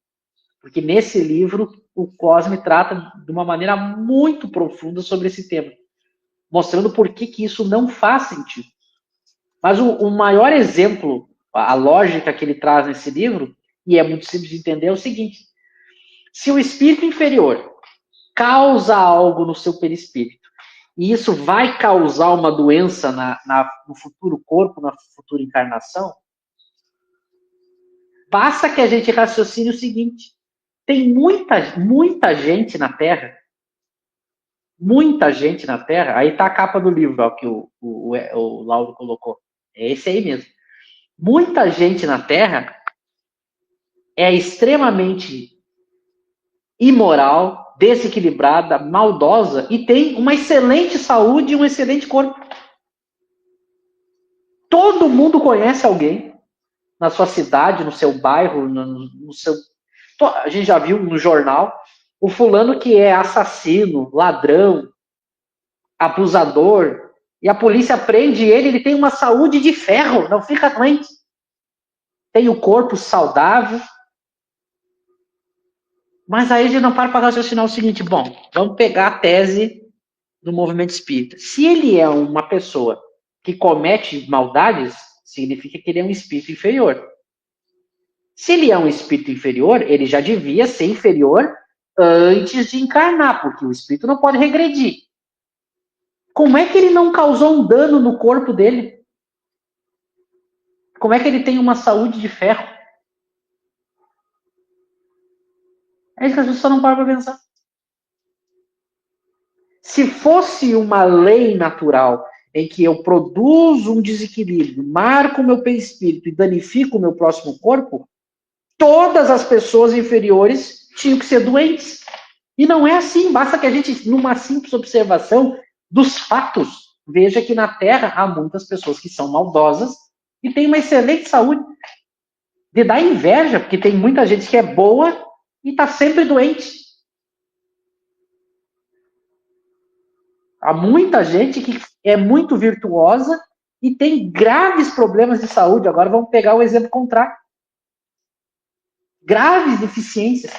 Porque nesse livro o Cosme trata de uma maneira muito profunda sobre esse tema, mostrando por que isso não faz sentido. Mas o maior exemplo, a lógica que ele traz nesse livro, e é muito simples de entender, é o seguinte: se o espírito inferior causa algo no seu perispírito, e isso vai causar uma doença no futuro corpo, na futura encarnação, basta que a gente raciocine o seguinte: tem muita gente na Terra, aí está a capa do livro, ó, que o Lauro colocou, é esse aí mesmo. Muita gente na Terra é extremamente imoral, desequilibrada, maldosa e tem uma excelente saúde e um excelente corpo. Todo mundo conhece alguém na sua cidade, no seu bairro, no seu... A gente já viu no jornal o fulano que é assassino, ladrão, abusador, e a polícia prende ele tem uma saúde de ferro, não fica doente. Tem o corpo saudável. Mas aí a gente não para raciocinar o seguinte: bom, vamos pegar a tese do movimento espírita. Se ele é uma pessoa que comete maldades, significa que ele é um espírito inferior. Se ele é um espírito inferior, ele já devia ser inferior antes de encarnar, porque o espírito não pode regredir. Como é que ele não causou um dano no corpo dele? Como é que ele tem uma saúde de ferro? É isso que as pessoas não param para pensar. Se fosse uma lei natural em que eu produzo um desequilíbrio, marco o meu perispírito e danifico o meu próximo corpo, todas as pessoas inferiores tinham que ser doentes. E não é assim, basta que a gente, numa simples observação dos fatos, veja que na Terra há muitas pessoas que são maldosas e têm uma excelente saúde. De dar inveja, porque tem muita gente que é boa e está sempre doente. Há muita gente que é muito virtuosa e tem graves problemas de saúde. Agora vamos pegar o exemplo contrário. Graves deficiências.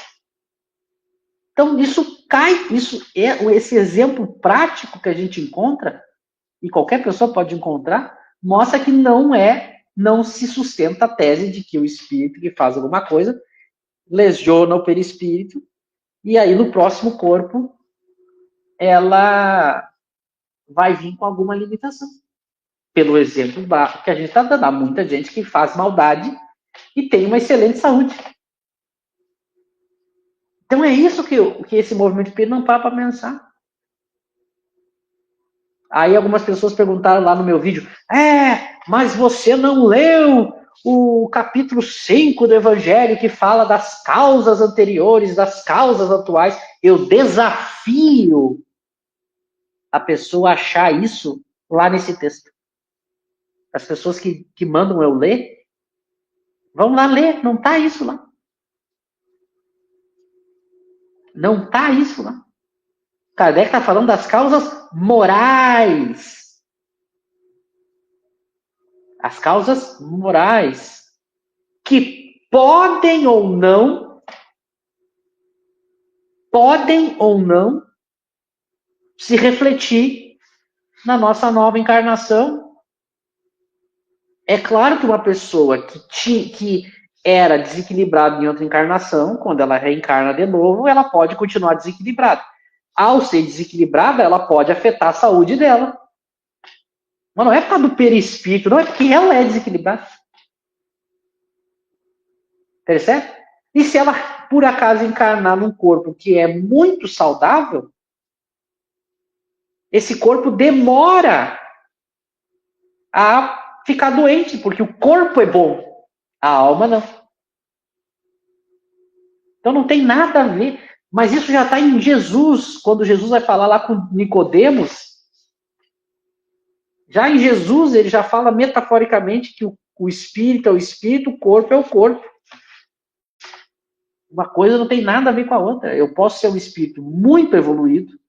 Então, esse exemplo prático que a gente encontra, e qualquer pessoa pode encontrar, mostra que não se sustenta a tese de que o espírito que faz alguma coisa lesiona o perispírito, e aí no próximo corpo ela vai vir com alguma limitação. Pelo exemplo que a gente está dando, há muita gente que faz maldade e tem uma excelente saúde. Então é isso que esse movimento espírita não para para pensar. Aí algumas pessoas perguntaram lá no meu vídeo, mas você não leu o capítulo 5 do Evangelho que fala das causas anteriores, das causas atuais? Eu desafio a pessoa a achar isso lá nesse texto. As pessoas que mandam eu ler, vão lá ler, não está isso lá. Não está isso lá. Kardec está falando das causas morais. As causas morais. Que podem ou não se refletir na nossa nova encarnação. É claro que uma pessoa que era desequilibrada em outra encarnação, quando ela reencarna de novo, ela pode continuar desequilibrada. Ao ser desequilibrada, ela pode afetar a saúde dela. Mas não é por causa do perispírito, não é porque ela é desequilibrada. Percebe? E se ela, por acaso, encarnar num corpo que é muito saudável, esse corpo demora a ficar doente, porque o corpo é bom, a alma não. Então não tem nada a ver. Mas isso já está em Jesus, quando Jesus vai falar lá com Nicodemos. Já em Jesus, ele já fala metaforicamente que o espírito é o espírito, o corpo é o corpo. Uma coisa não tem nada a ver com a outra. Eu posso ser um espírito muito evoluído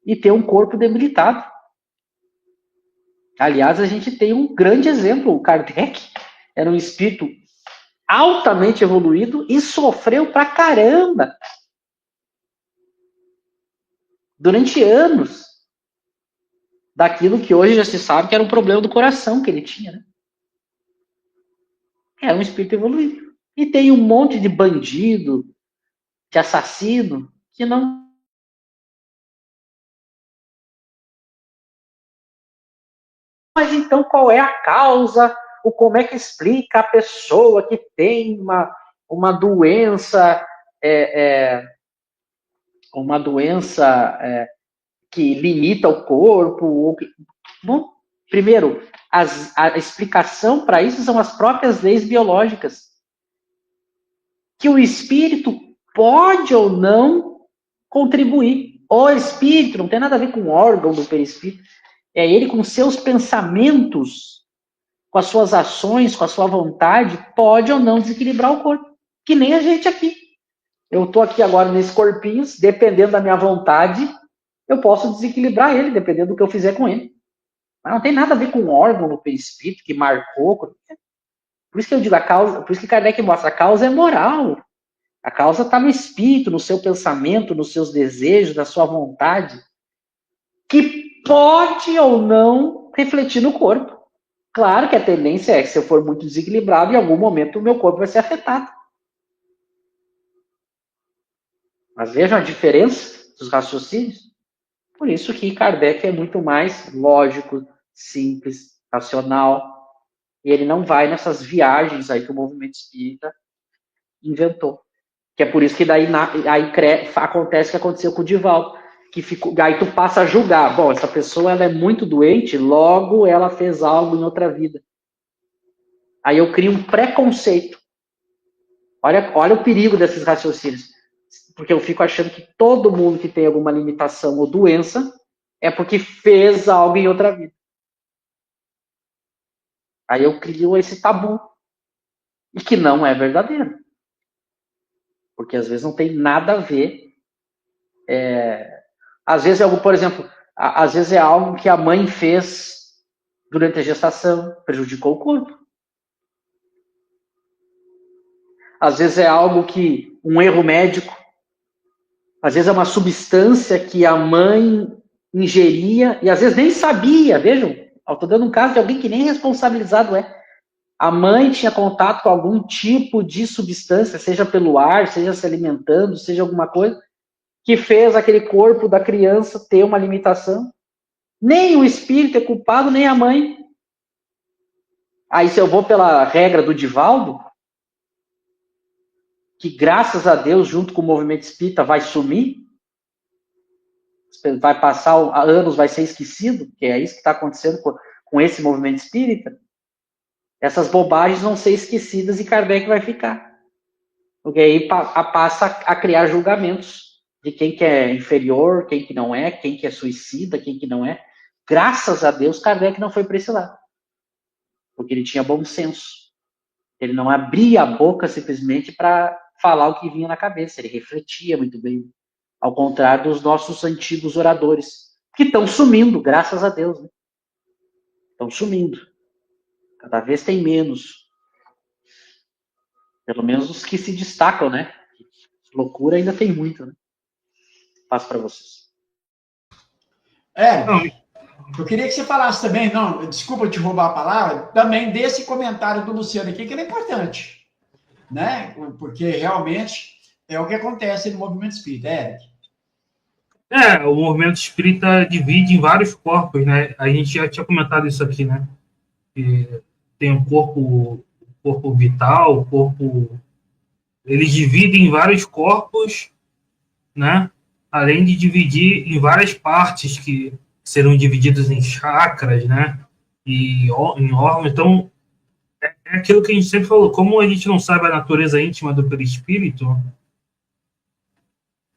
e ter um corpo debilitado. Aliás, a gente tem um grande exemplo. O Kardec era um espírito altamente evoluído e sofreu pra caramba. Durante anos. Daquilo que hoje já se sabe que era um problema do coração que ele tinha, né? Era um espírito evoluído. E tem um monte de bandido, de assassino, que não... Mas então qual é a causa? Ou como é que explica a pessoa que tem uma doença... uma doença que limita o corpo? Bom, primeiro, a explicação para isso são as próprias leis biológicas. Que o espírito pode ou não contribuir. O espírito não tem nada a ver com o órgão do perispírito. É ele com seus pensamentos, com as suas ações, com a sua vontade, pode ou não desequilibrar o corpo. Que nem a gente aqui. Eu estou aqui agora nesse corpinho, dependendo da minha vontade, eu posso desequilibrar ele, dependendo do que eu fizer com ele. Mas não tem nada a ver com o órgão do perispírito que marcou. Por isso que eu digo, por isso que Kardec mostra, a causa é moral. A causa está no espírito, no seu pensamento, nos seus desejos, na sua vontade, que pode ou não refletir no corpo. Claro que a tendência é que se eu for muito desequilibrado, em algum momento o meu corpo vai ser afetado. Mas vejam a diferença dos raciocínios. Por isso que Kardec é muito mais lógico, simples, racional. E ele não vai nessas viagens aí que o movimento espírita inventou. Que é por isso que daí acontece o que aconteceu com o Divaldo. Aí tu passa a julgar. Bom, essa pessoa ela é muito doente, logo ela fez algo em outra vida. Aí eu crio um preconceito. Olha o perigo desses raciocínios. Porque eu fico achando que todo mundo que tem alguma limitação ou doença é porque fez algo em outra vida. Aí eu crio esse tabu. E que não é verdadeiro. Porque às vezes não tem nada a ver. Às vezes é algo, por exemplo, às vezes é algo que a mãe fez durante a gestação, prejudicou o corpo. Às vezes é algo que um erro médico, às vezes é uma substância que a mãe ingeria e às vezes nem sabia, vejam, eu estou dando um caso de alguém que nem responsabilizado é. A mãe tinha contato com algum tipo de substância, seja pelo ar, seja se alimentando, seja alguma coisa, que fez aquele corpo da criança ter uma limitação. Nem o espírito é culpado, nem a mãe. Aí se eu vou pela regra do Divaldo, que graças a Deus, junto com o movimento espírita, vai sumir, vai passar anos, vai ser esquecido, que é isso que está acontecendo com esse movimento espírita, essas bobagens vão ser esquecidas e Kardec vai ficar. Porque aí passa a criar julgamentos de quem que é inferior, quem que não é, quem que é suicida, quem que não é. Graças a Deus, Kardec não foi para esse lado. Porque ele tinha bom senso. Ele não abria a boca simplesmente para falar o que vinha na cabeça. Ele refletia muito bem. Ao contrário dos nossos antigos oradores, que estão sumindo, graças a Deus. Né? Estão sumindo. Cada vez tem menos. Pelo menos os que se destacam, né? Loucura ainda tem muito, né? Passo para vocês. Eu queria que você falasse também, não, desculpa te roubar a palavra, também desse comentário do Luciano aqui, que ele é importante, né? Porque realmente é o que acontece no movimento espírita, Eric. O movimento espírita divide em vários corpos, né? A gente já tinha comentado isso aqui, né? Que tem o corpo vital, o corpo... Eles dividem em vários corpos, né? Além de dividir em várias partes que serão divididos em chakras, né? E em órgãos. Então, é aquilo que a gente sempre falou. Como a gente não sabe a natureza íntima do perispírito,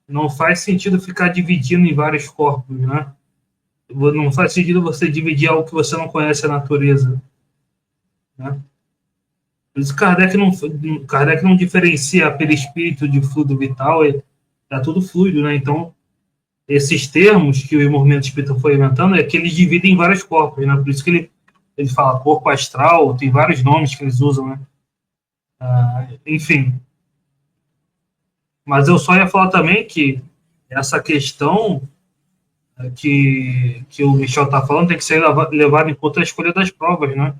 não faz sentido ficar dividindo em vários corpos, né? Não faz sentido você dividir algo que você não conhece a natureza, né? Por isso Kardec não diferencia perispírito de fluido vital, tá tudo fluido, né? Então, esses termos que o movimento espírita foi inventando é que eles dividem em vários corpos, né? Por isso que ele fala corpo astral, tem vários nomes que eles usam, né? Enfim. Mas eu só ia falar também que essa questão que o Michel está falando tem que ser levado em conta a escolha das provas, né?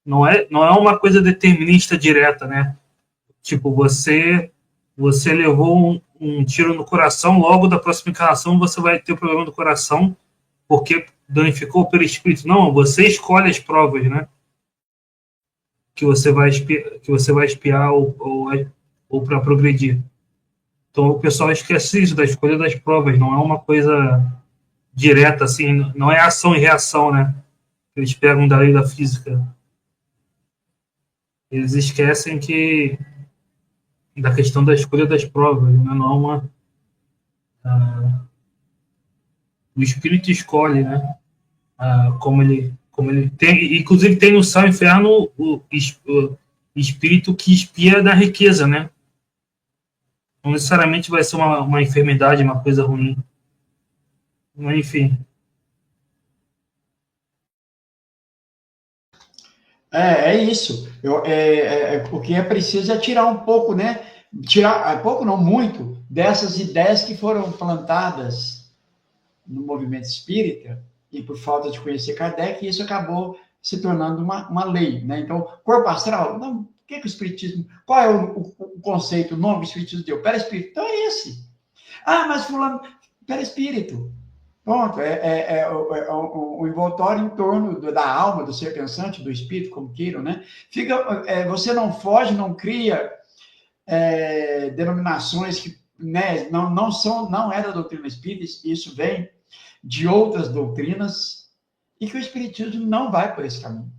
Não é uma coisa determinista direta, né? Tipo, você levou um tiro no coração, logo da próxima encarnação você vai ter problema do coração porque danificou o perispírito. Não, você escolhe as provas, né? Que você vai espiar ou para progredir. Então o pessoal esquece isso da escolha das provas, não é uma coisa direta assim, não é ação e reação, né? Eles pegam da lei da física. Eles esquecem da questão da escolha das provas, né? Não é uma o espírito escolhe, né? Como ele tem, inclusive tem no céu e inferno o espírito que espia da riqueza, né? Não necessariamente vai ser uma enfermidade, uma coisa ruim. Mas, enfim. É isso. O que é preciso é tirar um pouco, né? Tirar pouco, não muito, dessas ideias que foram plantadas no movimento espírita e por falta de conhecer Kardec, isso acabou se tornando uma lei, né? Então, corpo astral, não, o que é o Espiritismo? Qual é o conceito, o nome que o Espiritismo deu? Perispírito. Então é esse. Ah, mas fulano, perispírito. Pronto, o envoltório em torno da alma, do ser pensante, do espírito, como queiram, né? Você não foge, não cria denominações que, né, não é da doutrina espírita, isso vem de outras doutrinas, e que o espiritismo não vai por esse caminho.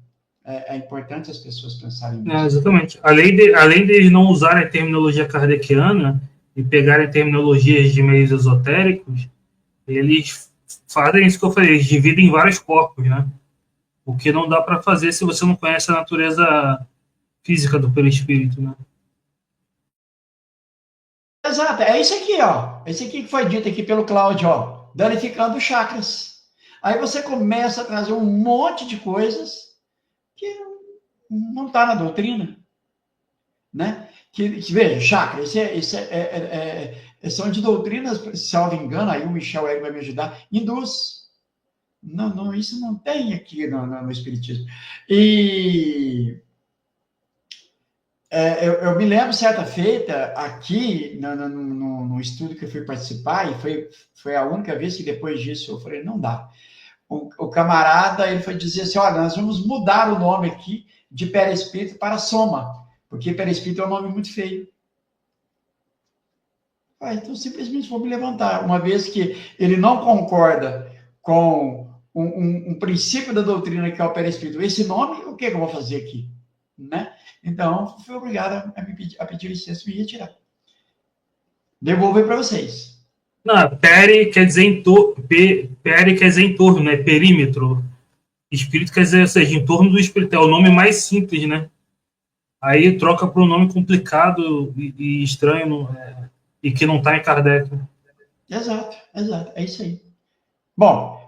É importante as pessoas pensarem nisso. Exatamente. Além de eles não usarem a terminologia kardeciana e pegarem terminologias de meios esotéricos, eles fazem isso que eu falei, eles dividem em vários corpos, né? O que não dá para fazer se você não conhece a natureza física do perispírito, né? Exato, é isso aqui, ó. Esse aqui que foi dito aqui pelo Cláudio, ó. Danificando chakras. Aí você começa a trazer um monte de coisas que não está na doutrina, né? Que veja, chakra, são de doutrinas, se eu não me engano, aí o Michel Eric vai me ajudar, hindus. Não, isso não tem aqui no Espiritismo. E eu me lembro, certa feita, aqui no estudo que eu fui participar, e foi a única vez que depois disso eu falei, não dá. O camarada, ele foi dizer assim, olha, nós vamos mudar o nome aqui de perispírito para soma, porque perispírito é um nome muito feio. Então, simplesmente vou me levantar, uma vez que ele não concorda com um princípio da doutrina que é o perispírito. Esse nome, o que eu vou fazer aqui? Né? Então, fui obrigado a pedir licença e me retirar. Devolver para vocês. Não, peri quer dizer em torno, né? Perímetro. Espírito quer dizer, ou seja, em torno do espírito. É o nome mais simples, né? Aí troca para um nome complicado e estranho e que não está em Kardec. Exato. É isso aí. Bom,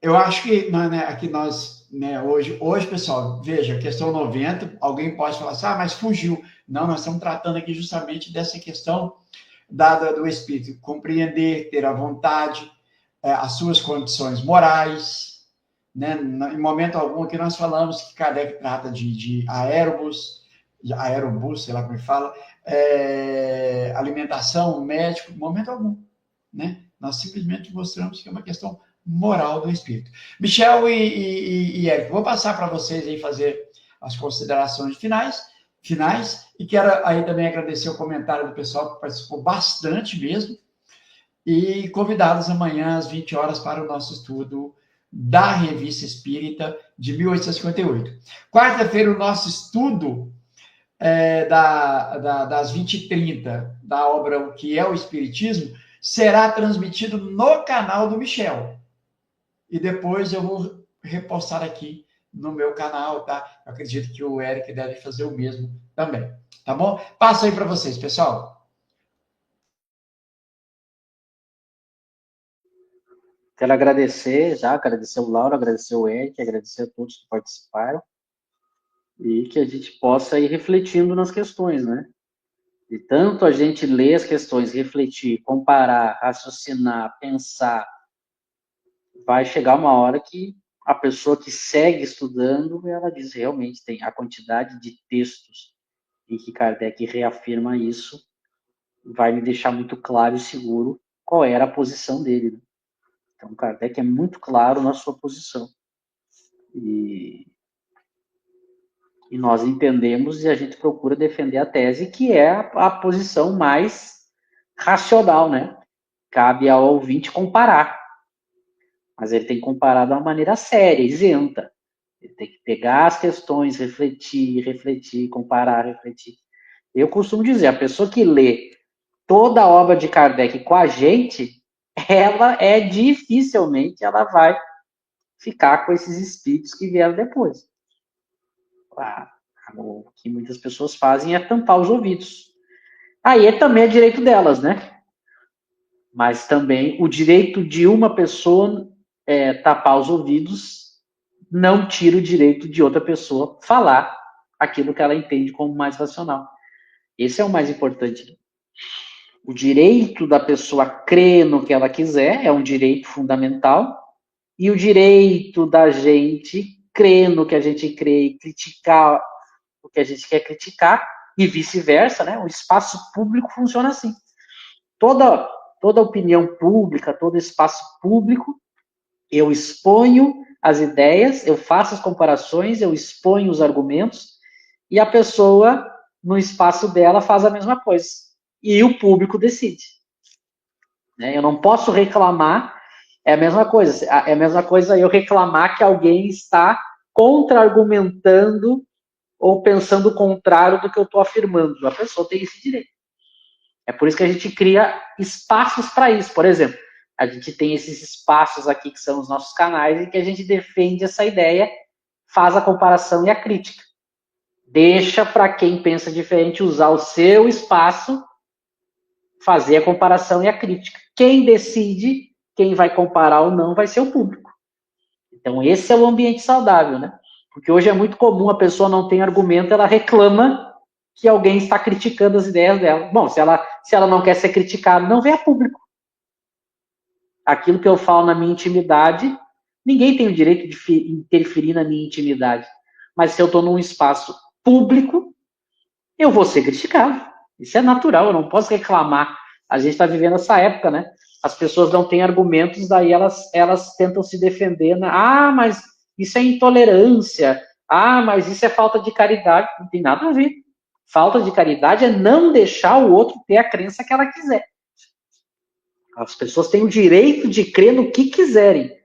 eu acho que aqui nós, né, hoje, pessoal, veja, questão 90, alguém pode falar assim, mas fugiu. Não, nós estamos tratando aqui justamente dessa questão do espírito, compreender, ter a vontade, as suas condições morais, né? Em momento algum aqui nós falamos que Kardec trata de aerobus, sei lá como fala, alimentação, médico, em momento algum, né? Nós simplesmente mostramos que é uma questão moral do espírito. Michel e Eric, vou passar para vocês aí fazer as considerações finais, e quero aí também agradecer o comentário do pessoal que participou bastante mesmo, e convidá-los amanhã às 20 horas para o nosso estudo da Revista Espírita de 1858. Quarta-feira, o nosso estudo das 20h30 da obra O que é o Espiritismo será transmitido no canal do Michel. E depois eu vou repostar aqui no meu canal, tá? Eu acredito que o Eric deve fazer o mesmo também, tá bom? Passo aí para vocês, pessoal. Quero agradecer o Lauro, agradecer o Eric, agradecer a todos que participaram e que a gente possa ir refletindo nas questões, né? E tanto a gente ler as questões, refletir, comparar, raciocinar, pensar, vai chegar uma hora que a pessoa que segue estudando, ela diz realmente tem a quantidade de textos em que Kardec reafirma isso, vai me deixar muito claro e seguro qual era a posição dele, né? Então, Kardec é muito claro na sua posição. E nós entendemos e a gente procura defender a tese que é a posição mais racional, né? Cabe ao ouvinte comparar. Mas ele tem que comparar de uma maneira séria, isenta. Ele tem que pegar as questões, refletir, comparar, refletir. Eu costumo dizer, a pessoa que lê toda a obra de Kardec com a gente, ela dificilmente ela vai ficar com esses espíritos que vieram depois. O que muitas pessoas fazem é tampar os ouvidos. Aí também é direito delas, né? Mas também o direito de uma pessoa tapar os ouvidos não tira o direito de outra pessoa falar aquilo que ela entende como mais racional. Esse é o mais importante. O direito da pessoa crer no que ela quiser é um direito fundamental, e o direito da gente crer no que a gente crê e criticar o que a gente quer criticar, e vice-versa, né? O espaço público funciona assim. Toda opinião pública, todo espaço público, eu exponho as ideias, eu faço as comparações, eu exponho os argumentos, e a pessoa, no espaço dela, faz a mesma coisa. E o público decide. Né? Eu não posso reclamar, é a mesma coisa eu reclamar que alguém está contra-argumentando ou pensando o contrário do que eu estou afirmando. A pessoa tem esse direito. É por isso que a gente cria espaços para isso. Por exemplo, a gente tem esses espaços aqui que são os nossos canais em que a gente defende essa ideia, faz a comparação e a crítica. Deixa para quem pensa diferente usar o seu espaço, fazer a comparação e a crítica. Quem decide quem vai comparar ou não vai ser o público. Então, esse é o ambiente saudável, né? Porque hoje é muito comum a pessoa não tem argumento, ela reclama que alguém está criticando as ideias dela. Bom, se ela não quer ser criticada, não vem a público. Aquilo que eu falo na minha intimidade, ninguém tem o direito de interferir na minha intimidade. Mas se eu estou num espaço público, eu vou ser criticado. Isso é natural, eu não posso reclamar. A gente está vivendo essa época, né? As pessoas não têm argumentos, daí elas tentam se defender. Mas isso é intolerância. Mas isso é falta de caridade. Não tem nada a ver. Falta de caridade é não deixar o outro ter a crença que ela quiser. As pessoas têm o direito de crer no que quiserem,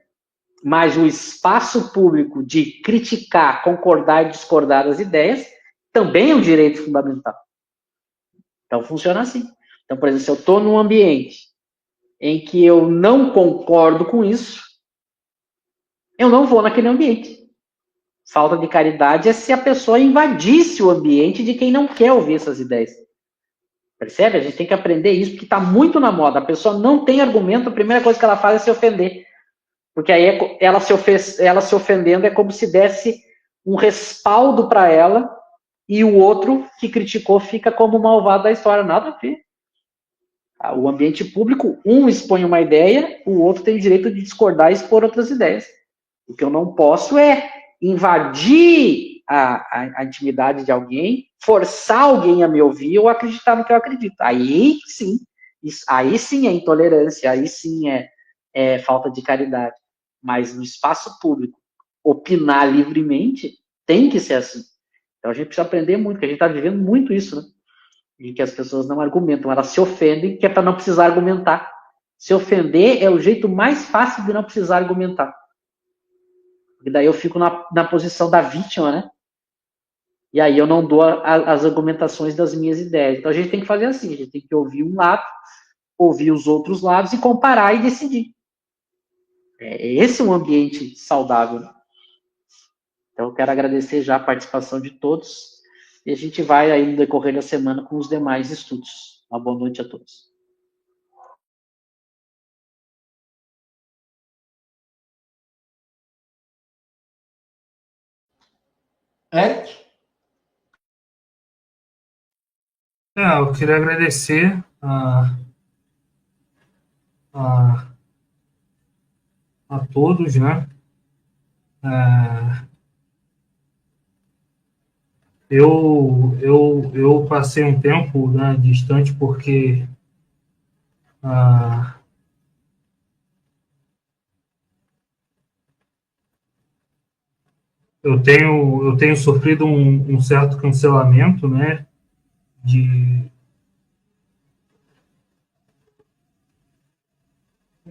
mas o espaço público de criticar, concordar e discordar das ideias também é um direito fundamental. Então, funciona assim. Então, por exemplo, se eu estou num ambiente em que eu não concordo com isso, eu não vou naquele ambiente. Falta de caridade é se a pessoa invadisse o ambiente de quem não quer ouvir essas ideias. Percebe? A gente tem que aprender isso, porque está muito na moda. A pessoa não tem argumento, a primeira coisa que ela faz é se ofender. Porque aí ela se ofendendo é como se desse um respaldo para ela e o outro que criticou fica como malvado da história. Nada a ver. O ambiente público, um expõe uma ideia, o outro tem o direito de discordar e expor outras ideias. O que eu não posso é invadir a intimidade de alguém, forçar alguém a me ouvir ou acreditar no que eu acredito. Aí sim é intolerância, aí sim é falta de caridade. Mas no espaço público, opinar livremente tem que ser assim. Então a gente precisa aprender muito, porque a gente está vivendo muito isso, né? De que as pessoas não argumentam, elas se ofendem, que é para não precisar argumentar. Se ofender é o jeito mais fácil de não precisar argumentar. Porque daí eu fico na posição da vítima, né? E aí eu não dou as argumentações das minhas ideias. Então a gente tem que fazer assim, a gente tem que ouvir um lado, ouvir os outros lados e comparar e decidir. Esse é um ambiente saudável. Então eu quero agradecer já a participação de todos e a gente vai aí no decorrer da semana com os demais estudos. Uma boa noite a todos. Eric? Eu queria agradecer a todos, né? Eu passei um tempo, né, distante porque eu tenho sofrido um certo cancelamento, né,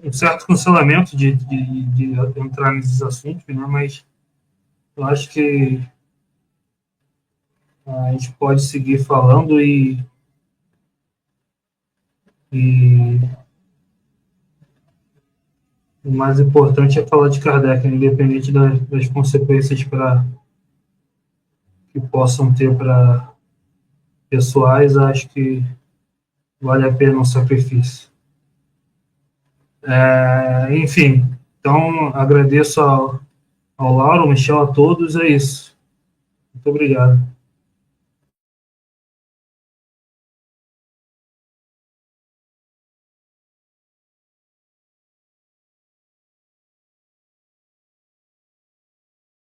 um certo cancelamento de entrar nesses assuntos, né, mas eu acho que a gente pode seguir falando e o mais importante é falar de Kardec, independente das consequências que possam ter para pessoais, acho que vale a pena o sacrifício. Enfim, então agradeço ao Lauro, ao Michel, a todos, é isso. Muito obrigado.